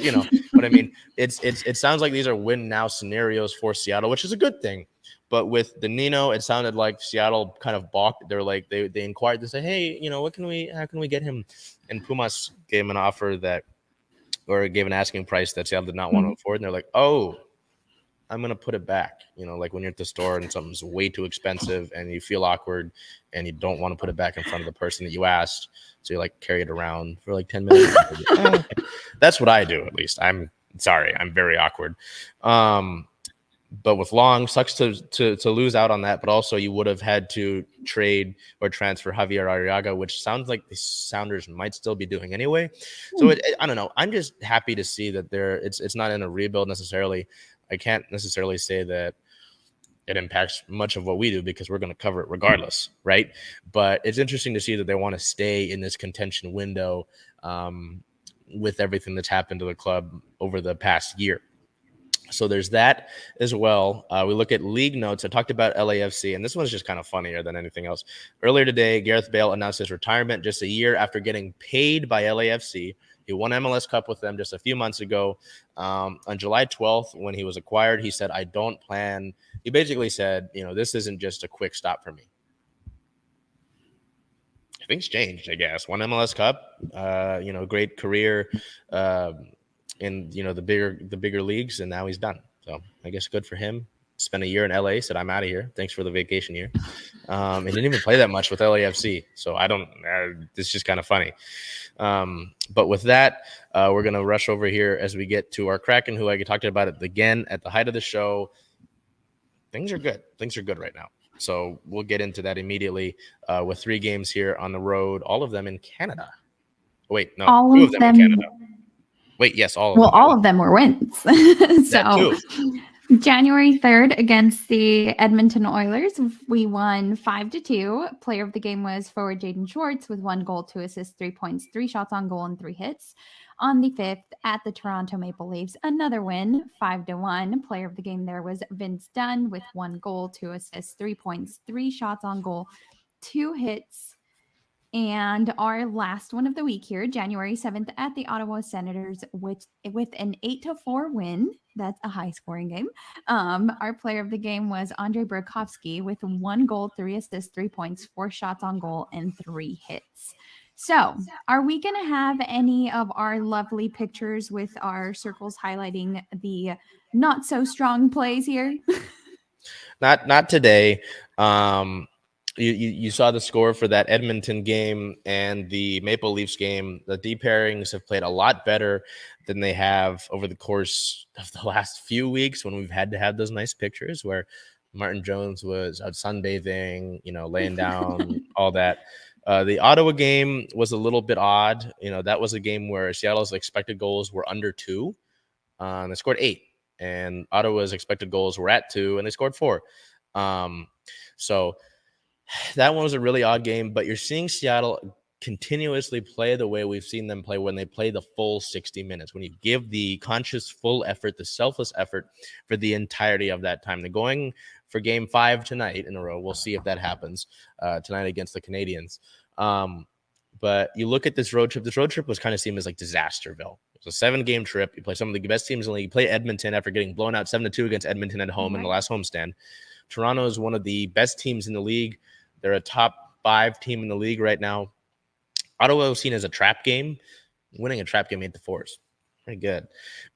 but it sounds like these are win now scenarios for Seattle, which is a good thing. But with Danino, it sounded like Seattle kind of balked. They're like, they inquired to say, hey, how can we get him? And Pumas gave him an offer gave an asking price that Seattle did not want to afford. And they're like, oh, I'm going to put it back. Like when you're at the store and something's way too expensive and you feel awkward and you don't want to put it back in front of the person that you asked. So you like carry it around for like 10 minutes. That's what I do, at least. I'm sorry. I'm very awkward. But with Long, sucks to lose out on that. But also you would have had to trade or transfer Javier Arriaga, which sounds like the Sounders might still be doing anyway. So I don't know. I'm just happy to see that it's not in a rebuild necessarily. I can't necessarily say that it impacts much of what we do because we're going to cover it regardless, right? But it's interesting to see that they want to stay in this contention window with everything that's happened to the club over the past year. So there's that as well. We look at league notes. I talked about LAFC, and this one's just kind of funnier than anything else. Earlier today, Gareth Bale announced his retirement just a year after getting paid by LAFC. He won MLS Cup with them just a few months ago. On July 12th, when he was acquired, he said, I don't plan. He basically said, this isn't just a quick stop for me. Things changed, I guess. Won MLS Cup, great career in the bigger leagues, and now he's done. So I guess good for him. Spent a year in LA, said I'm out of here. Thanks for the vacation year. He didn't even play that much with LAFC, so I don't. It's just kind of funny. But with that, we're gonna rush over here as we get to our Kraken, who I talked about it again at the height of the show. Things are good. Things are good right now. So we'll get into that immediately with 3 games here on the road, all of them in Canada. Wait, no,
all
2
of them
in Canada. Wait, yes, all of them.
Well, all of them were wins. So January 3rd against the Edmonton Oilers, we won 5-2. Player of the game was forward Jaden Schwartz with 1 goal, 2 assists, 3 points, 3 shots on goal, and 3 hits. On the 5th, at the Toronto Maple Leafs, another win, 5-1. Player of the game there was Vince Dunn with 1 goal, 2 assists, 3 points, 3 shots on goal, 2 hits. And our last one of the week here, January 7th, at the Ottawa Senators with an 8-4 win. That's a high-scoring game. Our player of the game was Andre Burakovsky with 1 goal, 3 assists, 3 points, 4 shots on goal, and 3 hits. So are we going to have any of our lovely pictures with our circles highlighting the not-so-strong plays here?
Not today. You saw the score for that Edmonton game and the Maple Leafs game. The D pairings have played a lot better than they have over the course of the last few weeks when we've had to have those nice pictures where Martin Jones was out sunbathing, laying down, all that. The Ottawa game was a little bit odd. That was a game where Seattle's expected goals were under 2. They scored 8. And Ottawa's expected goals were at 2, and they scored 4. So that one was a really odd game, but you're seeing Seattle continuously play the way we've seen them play when they play the full 60 minutes, when you give the conscious full effort, the selfless effort for the entirety of that time. They're going for game 5 tonight in a row. We'll see if that happens tonight against the Canadians. But you look at this road trip. This road trip was kind of seen as like Disasterville. It was a 7-game trip. You play some of the best teams in the league. You play Edmonton after getting blown out 7-2 against Edmonton at home in the last homestand. Toronto is one of the best teams in the league. They're a top 5 team in the league right now. Ottawa was seen as a trap game. Winning a trap game 8-4 is pretty good.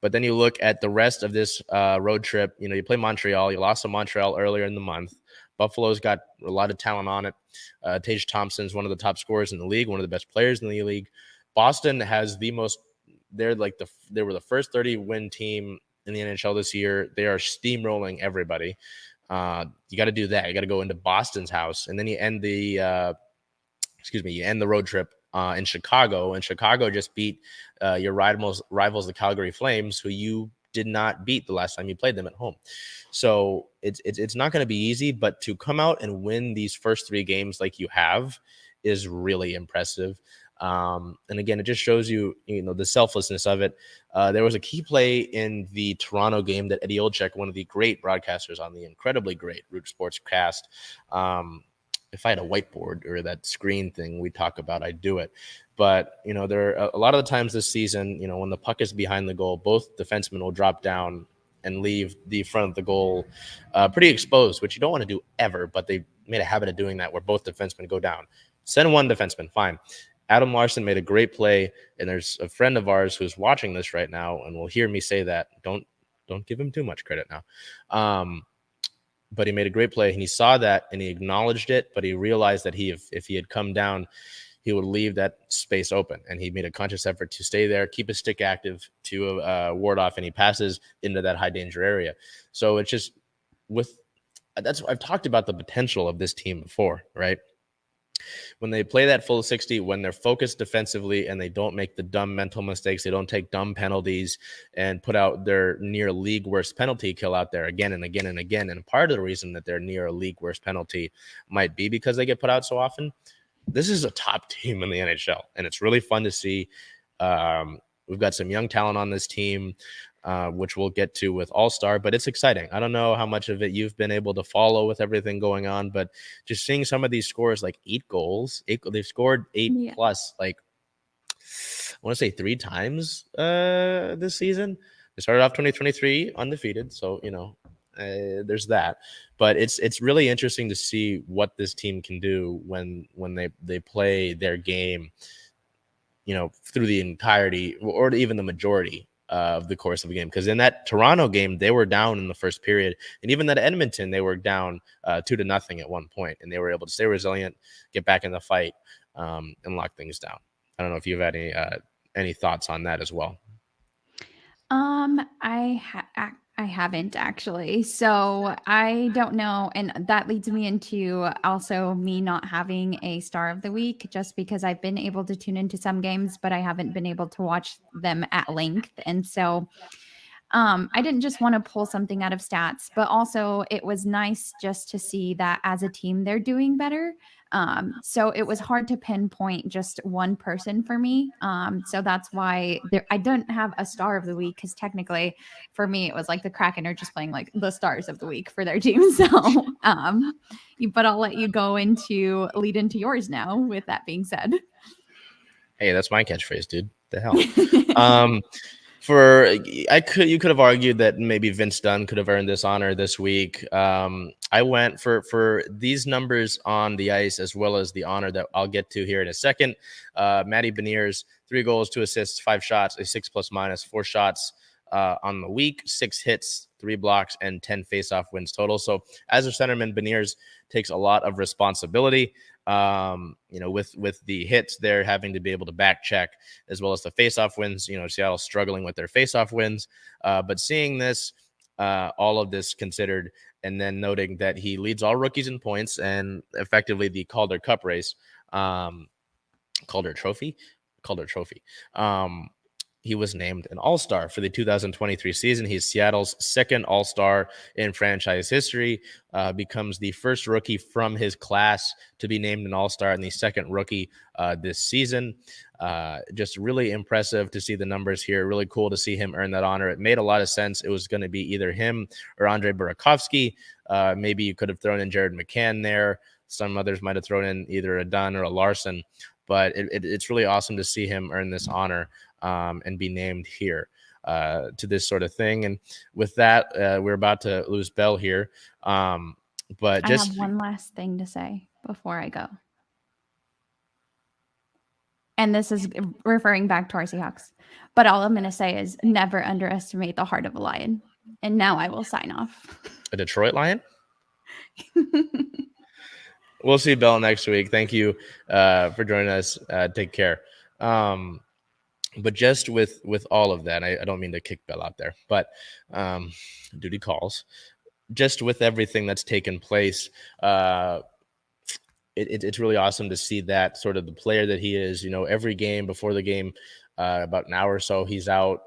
But then you look at the rest of this road trip. You play Montreal. You lost to Montreal earlier in the month. Buffalo's got a lot of talent on it. Tage Thompson's one of the top scorers in the league, one of the best players in the league. Boston has the most. They were the first 30-win team in the NHL this year. They are steamrolling everybody. You got to do that. You got to go into Boston's house, and then you end the road trip in Chicago. And Chicago just beat your rivals, the Calgary Flames, who you did not beat the last time you played them at home. So it's not going to be easy, but to come out and win these first 3 games like you have is really impressive. And again, it just shows you, the selflessness of it. There was a key play in the Toronto game that Eddie Olczyk, one of the great broadcasters on the incredibly great Root Sports cast, if I had a whiteboard or that screen thing we talk about, I'd do it. But, there are a lot of the times this season, when the puck is behind the goal, both defensemen will drop down and leave the front of the goal pretty exposed, which you don't want to do ever, but they made a habit of doing that where both defensemen go down. Send one defenseman, fine. Adam Larson made a great play, and there's a friend of ours who's watching this right now and will hear me say that. Don't Don't give him too much credit now. But he made a great play, and he saw that, and he acknowledged it, but he realized that if he had come down, he would leave that space open, and he made a conscious effort to stay there, keep his stick active to ward off any passes into that high danger area. So it's just I've talked about the potential of this team before, right? When they play that full 60, when they're focused defensively and they don't make the dumb mental mistakes, they don't take dumb penalties and put out their near league worst penalty kill out there again and again and again. And part of the reason that they're near a league worst penalty might be because they get put out so often. This is a top team in the NHL, and it's really fun to see. We've got some young talent on this team, which we'll get to with All-Star, but it's exciting. I don't know how much of it you've been able to follow with everything going on, but just seeing some of these scores, like 8 goals, they've scored 8 plus, like I want to say 3 times this season. They started off 2023 undefeated, so there's that. But it's really interesting to see what this team can do when they play their game, through the entirety or even the majority of the course of the game. Because in that Toronto game, they were down in the first period, and even that Edmonton, they were down 2-0 at one point, and they were able to stay resilient, get back in the fight, and lock things down. I don't know if you've had any thoughts on that as well.
I haven't actually. So I don't know. And that leads me into also me not having a star of the week, just because I've been able to tune into some games, but I haven't been able to watch them at length. And so I didn't just want to pull something out of stats, but also it was nice just to see that as a team, they're doing better. So it was hard to pinpoint just one person for me. So that's why I don't have a star of the week, because technically for me, it was like the Kraken are just playing like the stars of the week for their team. So, but I'll let you lead into yours now with that being said.
Hey, that's my catchphrase, dude. The hell. You could have argued that maybe Vince Dunn could have earned this honor this week. I went for these numbers on the ice, as well as the honor that I'll get to here in a second. Matty Beniers, 3 goals, 2 assists, 5 shots, a 6+-, 4 shots on the week, 6 hits, 3 blocks, and 10 faceoff wins total. So as a centerman, Beniers takes a lot of responsibility. With the hits, they're having to be able to back check, as well as the faceoff wins. Seattle struggling with their faceoff wins, but seeing this, all of this considered, and then noting that he leads all rookies in points and effectively the Calder Cup race, Calder Trophy. He was named an All-Star for the 2023 season. He's Seattle's second All-Star in franchise history, becomes the first rookie from his class to be named an All-Star, and the second rookie this season. Just really impressive to see the numbers here. Really cool to see him earn that honor. It made a lot of sense. It was going to be either him or Andre Burakovsky. Maybe you could have thrown in Jared McCann there. Some others might have thrown in either a Dunn or a Larson. But it's really awesome to see him earn this honor and be named here to this sort of thing. And with that, we're about to lose Bel here. But I have
one last thing to say before I go. And this is referring back to our Seahawks. But all I'm going to say is never underestimate the heart of a lion. And now I will sign off.
A Detroit Lion? We'll see Bel next week. Thank you for joining us. Take care. But just with all of that, I don't mean to kick Bel out there, but duty calls. Just with everything that's taken place, it's really awesome to see that sort of the player that he is. Every game before the game, about an hour or so, he's out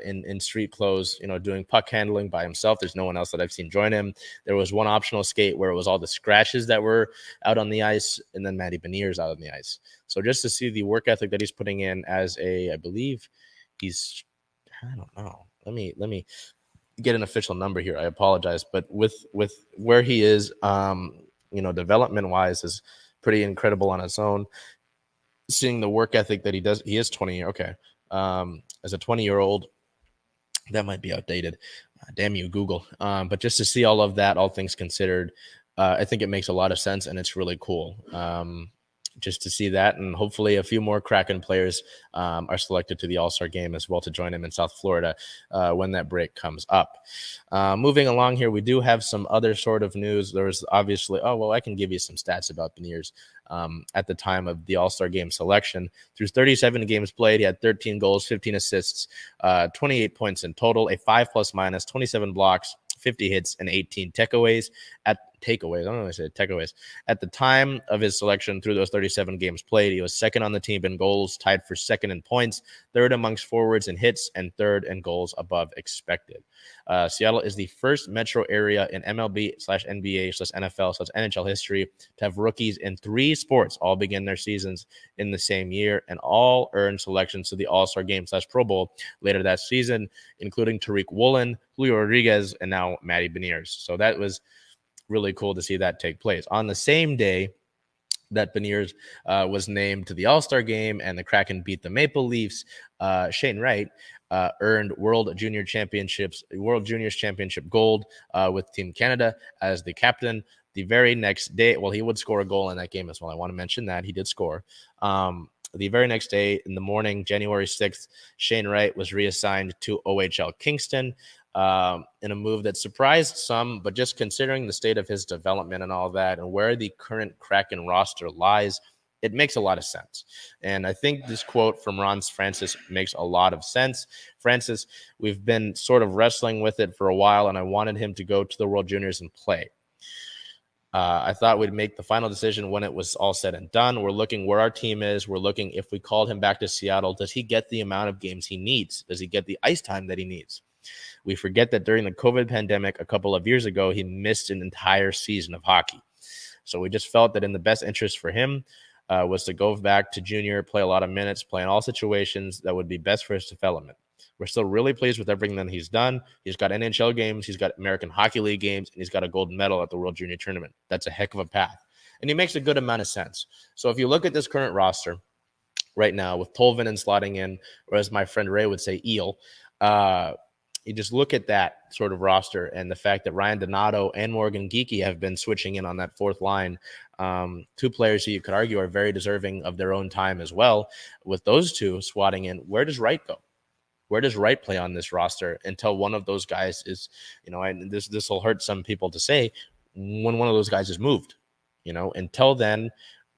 in street clothes, doing puck handling by himself. There's no one else that I've seen join him. There was one optional skate where it was all the scratches that were out on the ice, and then Matty Beniers out on the ice. So just to see the work ethic that he's putting in as I believe he's, I don't know. Let me get an official number here. I apologize, but with where he is, development wise, is pretty incredible on its own. Seeing the work ethic that he does, he is 20. Okay. As a 20-year-old, that might be outdated. Damn you, Google. But just to see all of that, all things considered, I think it makes a lot of sense, and it's really cool just to see that. And hopefully a few more Kraken players are selected to the All-Star game as well to join him in South Florida when that break comes up. Moving along here, we do have some other sort of news. There was obviously, I can give you some stats about Beniers. At the time of the All-Star game selection. Through 37 games played, he had 13 goals, 15 assists, 28 points in total, a 5+-, 27 blocks, 50 hits, and 18 takeaways. I don't know why I said takeaways. At the time of his selection through those 37 games played, he was second on the team in goals, tied for second in points, third amongst forwards in hits, and third in goals above expected. Seattle is the first metro area in MLB/NBA/NFL/NHL history to have rookies in 3 sports all begin their seasons in the same year and all earn selections to the All-Star game/Pro Bowl later that season, including Tariq Woolen, Julio Rodriguez, and now Matty Beniers. So that was really cool to see that take place. On the same day that Beniers was named to the All-Star game and the Kraken beat the Maple Leafs, Shane Wright earned World Juniors Championship gold with Team Canada as the captain. The very next day, he would score a goal in that game as well. I want to mention that he did score. The very next day in the morning, January 6th, Shane Wright was reassigned to OHL Kingston in a move that surprised some, but just considering the state of his development and all that and where the current Kraken roster lies, it makes a lot of sense. And I think this quote from Ron Francis makes a lot of sense. Francis, we've been sort of wrestling with it for a while, and I wanted him to go to the World Juniors and play. I thought we'd make the final decision when it was all said and done. We're looking where our team is. We're looking if we called him back to Seattle, does he get the amount of games he needs? Does he get the ice time that he needs? We forget that during the COVID pandemic a couple of years ago, he missed an entire season of hockey. So we just felt that in the best interest for him was to go back to junior, play a lot of minutes, play in all situations that would be best for his development. We're still really pleased with everything that he's done. He's got NHL games, he's got American Hockey League games, and he's got a gold medal at the World Junior Tournament. That's a heck of a path. And he makes a good amount of sense. So if you look at this current roster right now with Tolvanen slotting in, or as my friend Ray would say, Eel, you just look at that sort of roster and the fact that Ryan Donato and Morgan Geekie have been switching in on that fourth line. 2 players who you could argue are very deserving of their own time as well. With those two swatting in, where does Wright go? Where does Wright play on this roster until one of those guys is, and this will hurt some people to say, when one of those guys is moved, until then,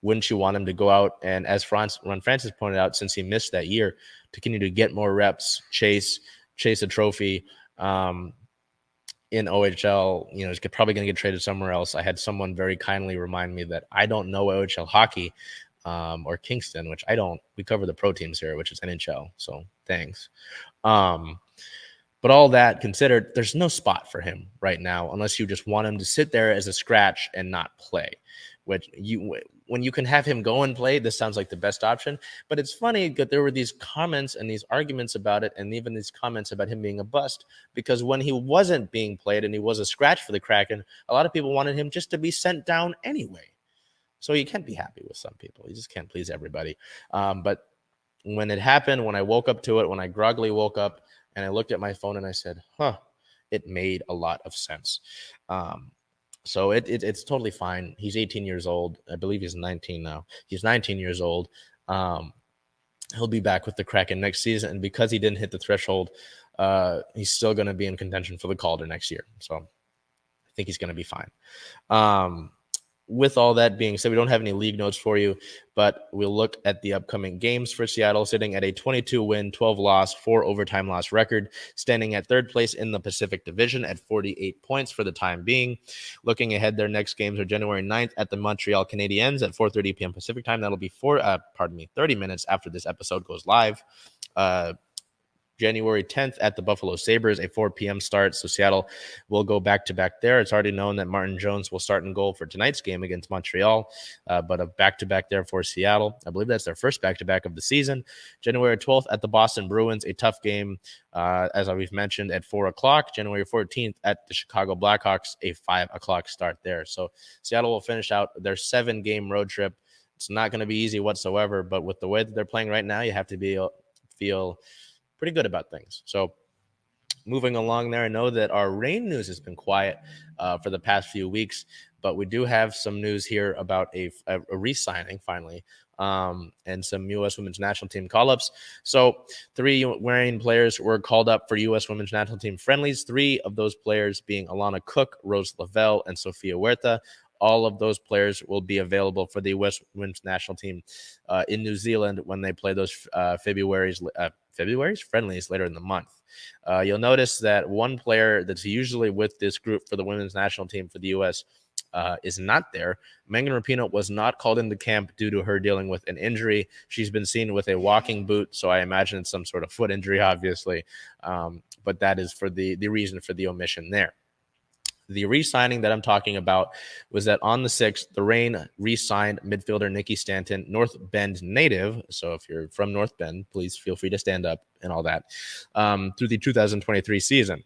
wouldn't you want him to go out and, as Ron Francis pointed out, since he missed that year, to continue to get more reps, chase a trophy in OHL? He's probably going to get traded somewhere else. I had someone very kindly remind me that I don't know OHL hockey or Kingston, which I don't. We cover the pro teams here, which is NHL. So thanks. But all that considered, there's no spot for him right now unless you just want him to sit there as a scratch and not play. When you can have him go and play, this sounds like the best option. But it's funny that there were these comments and these arguments about it, and even these comments about him being a bust, because when he wasn't being played and he was a scratch for the Kraken, a lot of people wanted him just to be sent down anyway. So you can't be happy with some people. You just can't please everybody. But when it happened, when I woke up to it, when I groggily woke up and I looked at my phone and I said, it made a lot of sense. So it's totally fine. He's 18 years old. I believe he's 19 now. He's 19 years old. He'll be back with the Kraken next season. And because he didn't hit the threshold, he's still going to be in contention for the Calder next year. So I think he's going to be fine. With all that being said, we don't have any league notes for you, but we'll look at the upcoming games for Seattle, sitting at a 22-win, 12-loss, 4-overtime loss record, standing at third place in the Pacific Division at 48 points for the time being. Looking ahead, their next games are January 9th at the Montreal Canadiens at 4:30 p.m. Pacific time. That'll be 30 minutes after this episode goes live. January 10th at the Buffalo Sabres, a 4 p.m. start. So Seattle will go back-to-back there. It's already known that Martin Jones will start in goal for tonight's game against Montreal, but a back-to-back there for Seattle. I believe that's their first back-to-back of the season. January 12th at the Boston Bruins, a tough game, as we've mentioned, at 4 o'clock. January 14th at the Chicago Blackhawks, a 5 o'clock start there. So Seattle will finish out their 7-game road trip. It's not going to be easy whatsoever, but with the way that they're playing right now, you have to feel pretty good about things. So moving along there, I know that our rain news has been quiet for the past few weeks, But we do have some news here about a re-signing finally, and some U.S. women's national team call-ups. So 3 Marian players were called up for U.S. women's national team friendlies. 3 of those players being Alana Cook, Rose Lavelle, and Sofia Huerta. All of those players will be available for the U.S. women's national team in New Zealand when they play those February's friendlies later in the month. You'll notice that one player that's usually with this group for the women's national team for the U.S. Is not there. Megan Rapinoe was not called into camp due to her dealing with an injury. She's been seen with a walking boot, so I imagine it's some sort of foot injury, obviously. But that is for the reason for the omission there. The re-signing that I'm talking about was that on the 6th, the Reign re-signed midfielder Nikki Stanton, North Bend native. So if you're from North Bend, please feel free to stand up and all that, through the 2023 season.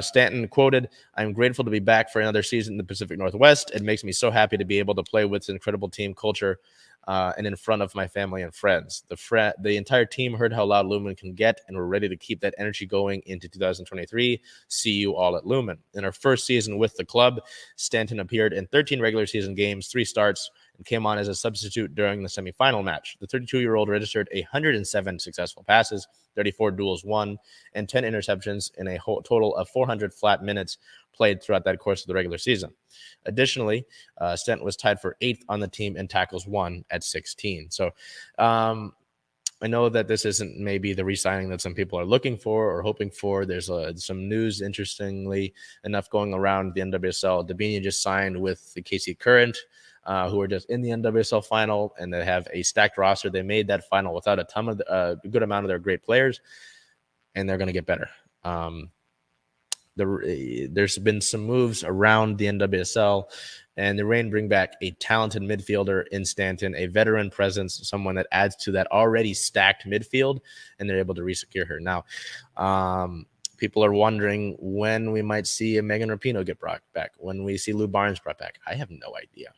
Stanton quoted, "I'm grateful to be back for another season in the Pacific Northwest. It makes me so happy to be able to play with this incredible team culture and in front of my family and friends. The entire team heard how loud Lumen can get, and we're ready to keep that energy going into 2023. See you all at Lumen." In her first season with the club, Stanton appeared in 13 regular season games, 3 starts, and came on as a substitute during the semifinal match. The 32-year-old registered 107 successful passes, 34 duels won, and 10 interceptions in a total of 400 flat minutes played throughout that course of the regular season. Additionally, Stanton was tied for 8th on the team in tackles won at 16. So I know that this isn't maybe the re-signing that some people are looking for or hoping for. There's some news, interestingly enough, going around the NWSL. Dabinia just signed with the KC Current, who are just in the NWSL final, and they have a stacked roster. They made that final without a good amount of their great players, and they're going to get better. There's been some moves around the NWSL, and the Reign bring back a talented midfielder in Stanton, a veteran presence, someone that adds to that already stacked midfield, and they're able to re-secure her. Now, people are wondering when we might see a Megan Rapinoe get brought back, when we see Lou Barnes brought back. I have no idea.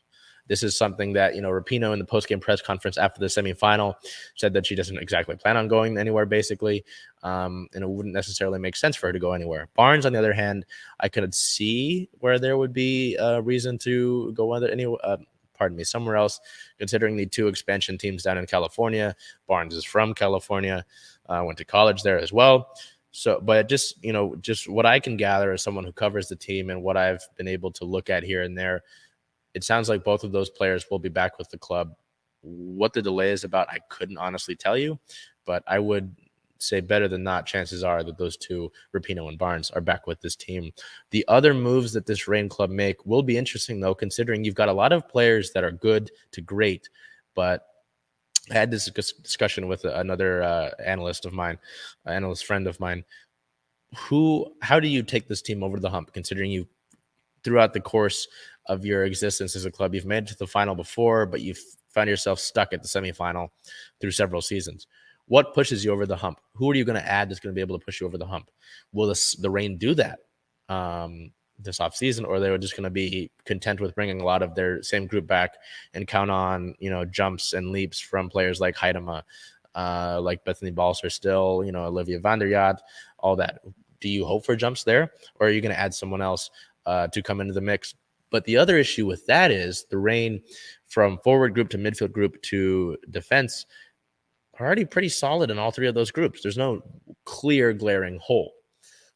This is something that, Rapinoe in the post-game press conference after the semifinal said that she doesn't exactly plan on going anywhere, basically, and it wouldn't necessarily make sense for her to go anywhere. Barnes, on the other hand, I could see where there would be a reason to go somewhere else, considering the 2 expansion teams down in California. Barnes is from California, went to college there as well. So, but just what I can gather as someone who covers the team and what I've been able to look at here and there, it sounds like both of those players will be back with the club. What the delay is about, I couldn't honestly tell you, but I would say better than not, chances are that those 2, Rapinoe and Barnes, are back with this team. The other moves that this Reign club make will be interesting, though, considering you've got a lot of players that are good to great, but I had this discussion with another analyst friend of mine. How do you take this team over the hump, considering you, throughout the course of your existence as a club, you've made it to the final before, but you've found yourself stuck at the semifinal through several seasons? What pushes you over the hump? Who are you going to add that's going to be able to push you over the hump? Will the Reign do that this offseason, or they're just going to be content with bringing a lot of their same group back and count on, jumps and leaps from players like Heidema, like Bethany Balser still, Olivia van der Yacht, all that? Do you hope for jumps there, or are you going to add someone else to come into the mix? But the other issue with that is the Reign, from forward group to midfield group to defense, are already pretty solid in all 3 of those groups. There's no clear glaring hole.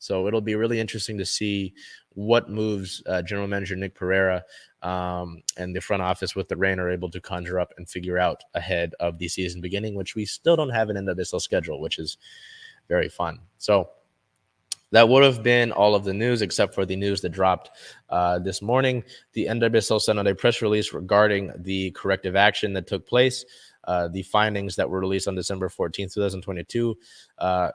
So it'll be really interesting to see what moves General Manager Nick Pereira and the front office with the Reign are able to conjure up and figure out ahead of the season beginning, which we still don't have an NWSL schedule, which is very fun. So that would have been all of the news, except for the news that dropped this morning. The NWSL sent out a press release regarding the corrective action that took place, the findings that were released on December 14th, 2022,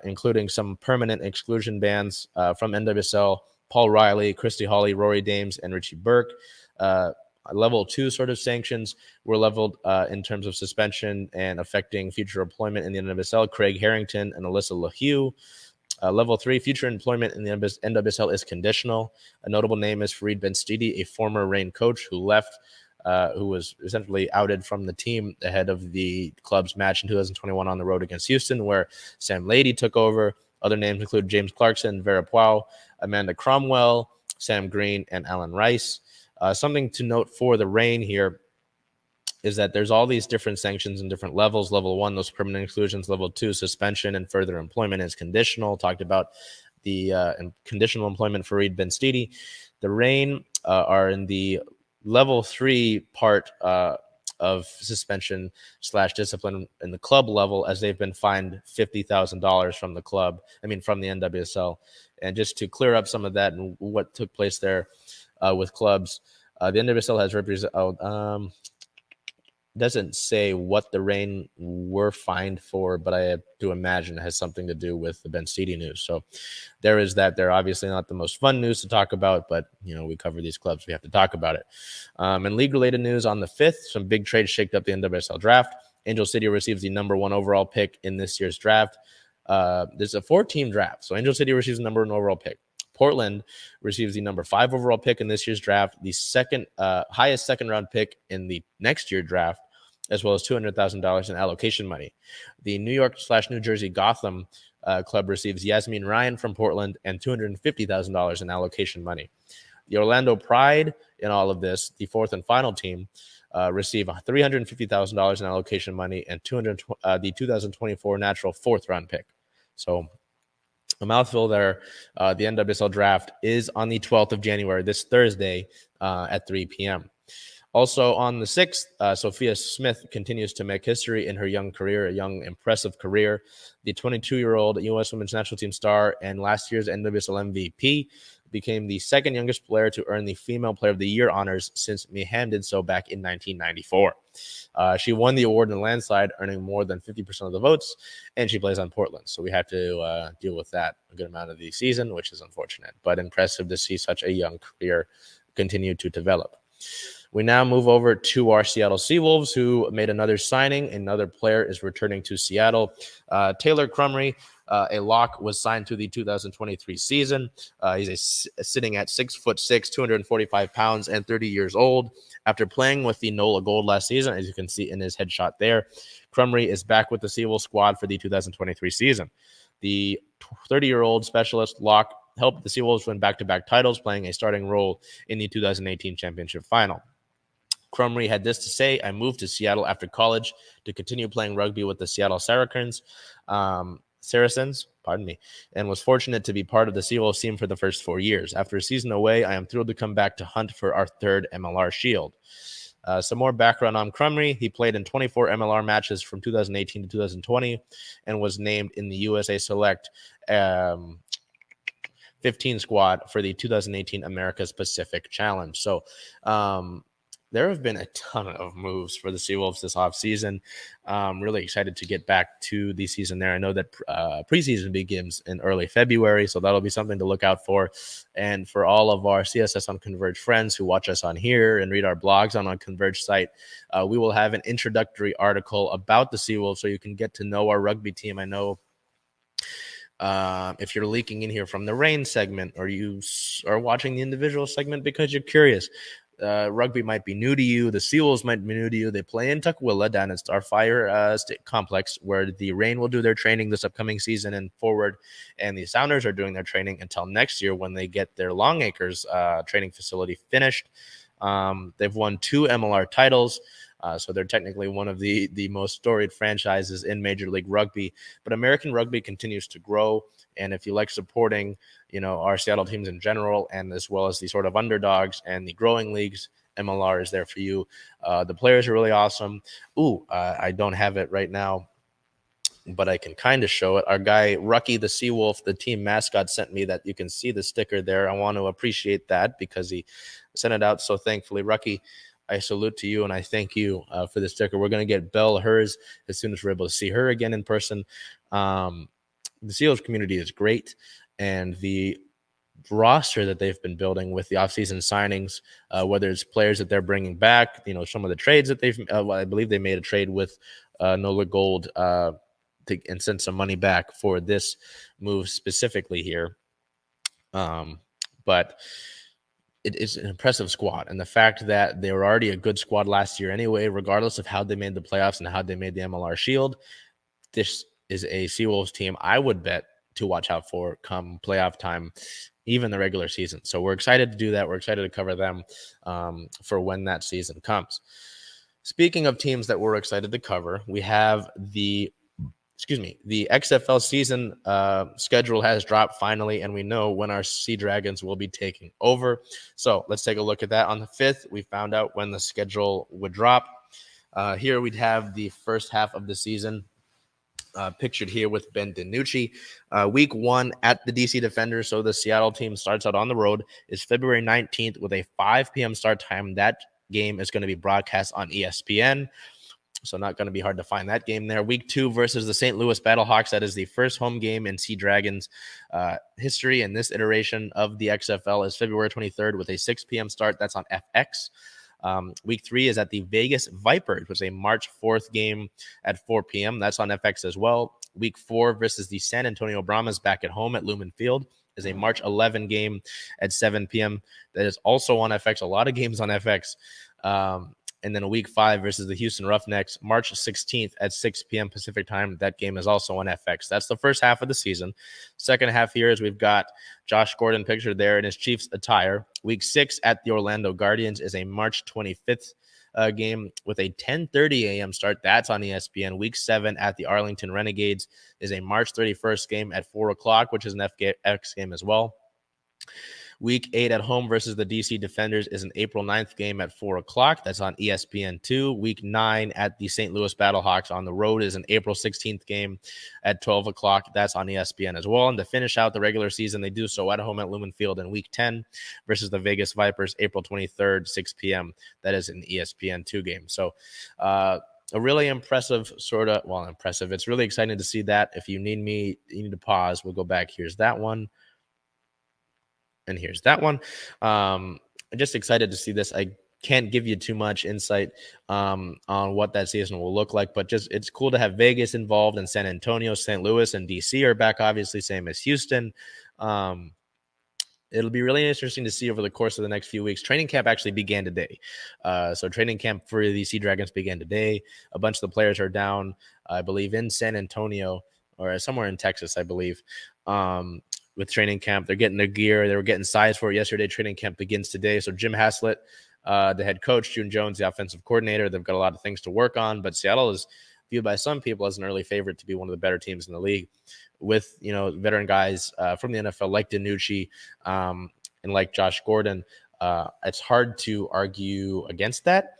including some permanent exclusion bans from NWSL, Paul Riley, Christy Hawley, Rory Dames, and Richie Burke. Level 2 sort of sanctions were leveled in terms of suspension and affecting future employment in the NWSL, Craig Harrington and Alyssa LaHue. Level 3, future employment in the NWSL is conditional. A notable name is Fareed Ben-Stidi, a former Reign coach who left, who was essentially outed from the team ahead of the club's match in 2021 on the road against Houston, where Sam Lady took over. Other names include James Clarkson, Vera Pau, Amanda Cromwell, Sam Green, and Alan Rice. Something to note for the Reign here is that there's all these different sanctions and different levels. Level 1, those permanent exclusions. Level 2, suspension and further employment is conditional. Talked about the conditional employment for Reed Benstiti. The Reign are in the level 3 part of suspension / discipline in the club level, as they've been fined $50,000 from the club. From the NWSL. And just to clear up some of that and what took place there with clubs, the NWSL has doesn't say what the Reign were fined for, but I have to imagine it has something to do with the Benstiti news. So there is that. They're obviously not the most fun news to talk about, but we cover these clubs, we have to talk about it. And league-related news on the 5th, some big trades shaked up the NWSL draft. Angel City receives the number 1 overall pick in this year's draft. There's a 4-team draft, so Angel City receives the number 1 overall pick. Portland receives the number 5 overall pick in this year's draft, the second highest second-round pick in the next year draft, as well as $200,000 in allocation money. The New York / New Jersey Gotham club receives Yasmin Ryan from Portland and $250,000 in allocation money. The Orlando Pride, in all of this, the 4th and final team, receive $350,000 in allocation money and the 2024 natural 4th-round pick. So a mouthful there. The NWSL draft is on the 12th of January, this Thursday at 3 p.m. Also on the 6th, Sophia Smith continues to make history in her young career, a young, impressive career. The 22-year-old U.S. Women's National Team star and last year's NWSL MVP became the second youngest player to earn the Female Player of the Year honors since Miham did so back in 1994. She won the award in a landslide, earning more than 50% of the votes, and she plays on Portland. So we had to deal with that a good amount of the season, which is unfortunate, but impressive to see such a young career continue to develop. We now move over to our Seattle Seawolves, who made another signing. Another player is returning to Seattle. Taylor Crumry, a lock, was signed to the 2023 season. He's sitting at 6'6", 245 pounds, and 30 years old. After playing with the NOLA Gold last season, as you can see in his headshot there, Crumry is back with the Seawolves squad for the 2023 season. The 30-year-old specialist lock helped the Seawolves win back-to-back titles, playing a starting role in the 2018 championship final. Crumry had this to say: "I moved to Seattle after college to continue playing rugby with the Seattle Saracens, and was fortunate to be part of the Seawolves team for the first 4 years. After a season away, I am thrilled to come back to hunt for our 3rd MLR Shield." Some more background on Crumry. He played in 24 MLR matches from 2018 to 2020 and was named in the USA Select 15 squad for the 2018 America's Pacific Challenge. So, there have been a ton of moves for the Seawolves this offseason. Really excited to get back to the season there. I know that preseason begins in early February, so that'll be something to look out for. And for all of our CSS on Converge friends who watch us on here and read our blogs on Converge site, we will have an introductory article about the Seawolves so you can get to know our rugby team. I know if you're leaking in here from the Reign segment, or you are watching the individual segment because you're curious, rugby might be new to you. The Seawolves might be new to you. They play in Tukwila down at Starfire State Complex, where the Reign will do their training this upcoming season and forward, and the Sounders are doing their training until next year when they get their Long Acres training facility finished. They've won 2 MLR titles, so they're technically one of the most storied franchises in Major League Rugby. But American rugby continues to grow, and if you like supporting our Seattle teams in general, and as well as the sort of underdogs and the growing leagues, MLR is there for you. The players are really awesome. I don't have it right now, but I can kind of show it. Our guy, Rucky the Seawolf, the team mascot, sent me that. You can see the sticker there. I want to appreciate that because he sent it out so thankfully. Rucky, I salute to you, and I thank you for the sticker. We're going to get Bel hers as soon as we're able to see her again in person. The Seals community is great, and the roster that they've been building with the offseason signings, whether it's players that they're bringing back, some of the trades that they've, I believe they made a trade with NOLA Gold and sent some money back for this move specifically here. But it is an impressive squad. And the fact that they were already a good squad last year anyway, regardless of how they made the playoffs and how they made the MLR Shield, this is a Seawolves team I would bet to watch out for come playoff time. even the regular season. So we're excited to do that. We're excited to cover them for when that season comes. Speaking of teams that we're excited to cover, we have the XFL season schedule has dropped finally, and we know when our SeaDragons will be taking over. So let's take a look at that. On the 5th, we found out when the schedule would drop. Here we'd have the first half of the season pictured here with Ben DiNucci. Week 1 at the DC Defenders, so the Seattle team starts out on the road, is February 19th with a 5 p.m. start time. That game is going to be broadcast on ESPN. So not going to be hard to find that game there. Week 2 versus the St. Louis Battlehawks. That is the first home game in SeaDragons history. And this iteration of the XFL is February 23rd with a 6 p.m. start. That's on FX. Week 3 is at the Vegas Vipers, which is a March 4th game at 4 p.m. That's on FX as well. Week 4 versus the San Antonio Brahmas back at home at Lumen Field is a March 11 game at 7 p.m. That is also on FX. A lot of games on FX. And then week 5 versus the Houston Roughnecks, March 16th at 6 p.m. Pacific time. That game is also on FX. That's the first half of the season. Second half here is we've got Josh Gordon pictured there in his Chiefs attire. Week 6 at the Orlando Guardians is a March 25th game with a 10:30 a.m. start. That's on ESPN. Week 7 at the Arlington Renegades is a March 31st game at 4 o'clock, which is an FX game as well. Week 8 at home versus the DC Defenders is an April 9th game at 4 o'clock. That's on ESPN2. Week 9 at the St. Louis Battlehawks on the road is an April 16th game at 12 o'clock. That's on ESPN as well. And to finish out the regular season, they do so at home at Lumen Field in Week 10 versus the Vegas Vipers, April 23rd, 6 p.m. That is an ESPN2 game. So, a really impressive impressive. It's really exciting to see that. If you need me, you need to pause. We'll go back. Here's that one. And here's that one. I'm just excited to see this. I can't give you too much insight on what that season will look like, but just it's cool to have Vegas involved, and San Antonio, St. Louis, and DC are back, obviously, same as Houston. It'll be really interesting to see over the course of the next few weeks. Training camp actually began today. So training camp for the SeaDragons began today. A bunch of the players are down, I believe, in San Antonio or somewhere in Texas, I believe. With training camp, they're getting their gear. They were getting size for it yesterday. Training camp begins today. So Jim Haslett, the head coach, June Jones, the offensive coordinator, they've got a lot of things to work on. But Seattle is viewed by some people as an early favorite to be one of the better teams in the league, with veteran guys from the NFL like DiNucci and like Josh Gordon. It's hard to argue against that.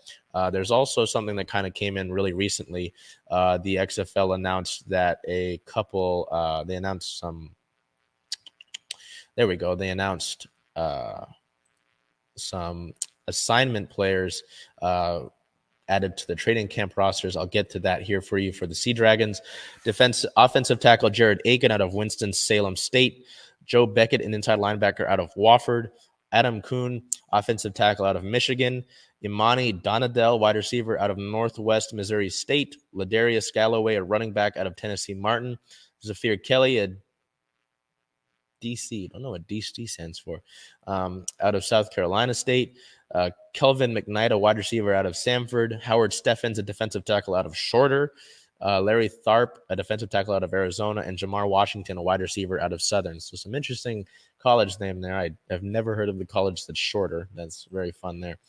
There's also something that kind of came in really recently. The XFL announced that they announced some. There we go. They announced some assignment players added to the training camp rosters. I'll get to that here for you for the SeaDragons. Offensive tackle Jared Aiken out of Winston-Salem State. Joe Beckett, an inside linebacker out of Wofford. Adam Kuhn, offensive tackle out of Michigan. Imani Donadell, wide receiver out of Northwest Missouri State. Ladarius Galloway, a running back out of Tennessee Martin. Zafir Kelly, a DC, I don't know what DC stands for, out of South Carolina State. Kelvin McKnight, a wide receiver out of Samford. Howard Steffens, a defensive tackle out of Shorter. Larry Tharp, a defensive tackle out of Arizona. And Jamar Washington, a wide receiver out of Southern. So some interesting college name there. I have never heard of the college that's Shorter. That's very fun there.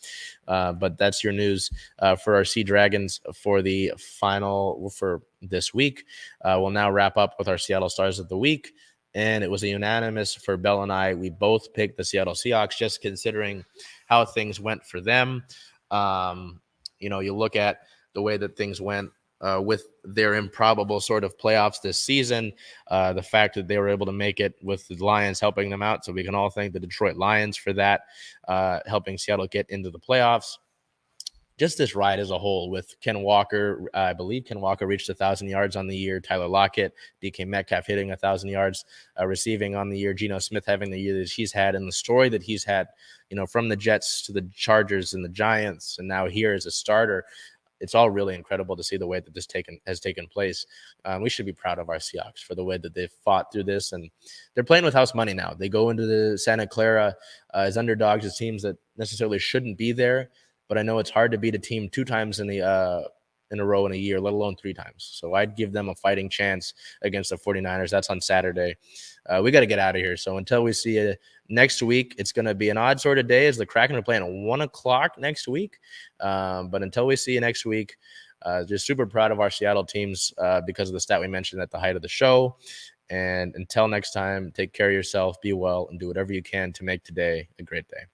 But that's your news for our SeaDragons for the final for this week. We'll now wrap up with our Seattle Stars of the Week. And it was a unanimous for Bel and I. We both picked the Seattle Seahawks, just considering how things went for them. You look at the way that things went with their improbable sort of playoffs this season, the fact that they were able to make it with the Lions helping them out. So we can all thank the Detroit Lions for that, helping Seattle get into the playoffs. Just this ride as a whole with Ken Walker. I believe Ken Walker reached 1,000 yards on the year. Tyler Lockett, DK Metcalf hitting 1,000 yards receiving on the year. Geno Smith having the year that he's had, and the story that he's had, from the Jets to the Chargers and the Giants, and now here as a starter. It's all really incredible to see the way that this has taken place. We should be proud of our Seahawks for the way that they've fought through this, and they're playing with house money now. They go into the Santa Clara as underdogs, as teams that necessarily shouldn't be there. But I know it's hard to beat a team 2 times in a row in a year, let alone 3 times. So I'd give them a fighting chance against the 49ers. That's on Saturday. We got to get out of here. So until we see next week, it's going to be an odd sort of day as the Kraken are playing at 1 o'clock next week. But until we see you next week, just super proud of our Seattle teams because of the stat we mentioned at the height of the show. And until next time, take care of yourself, be well, and do whatever you can to make today a great day.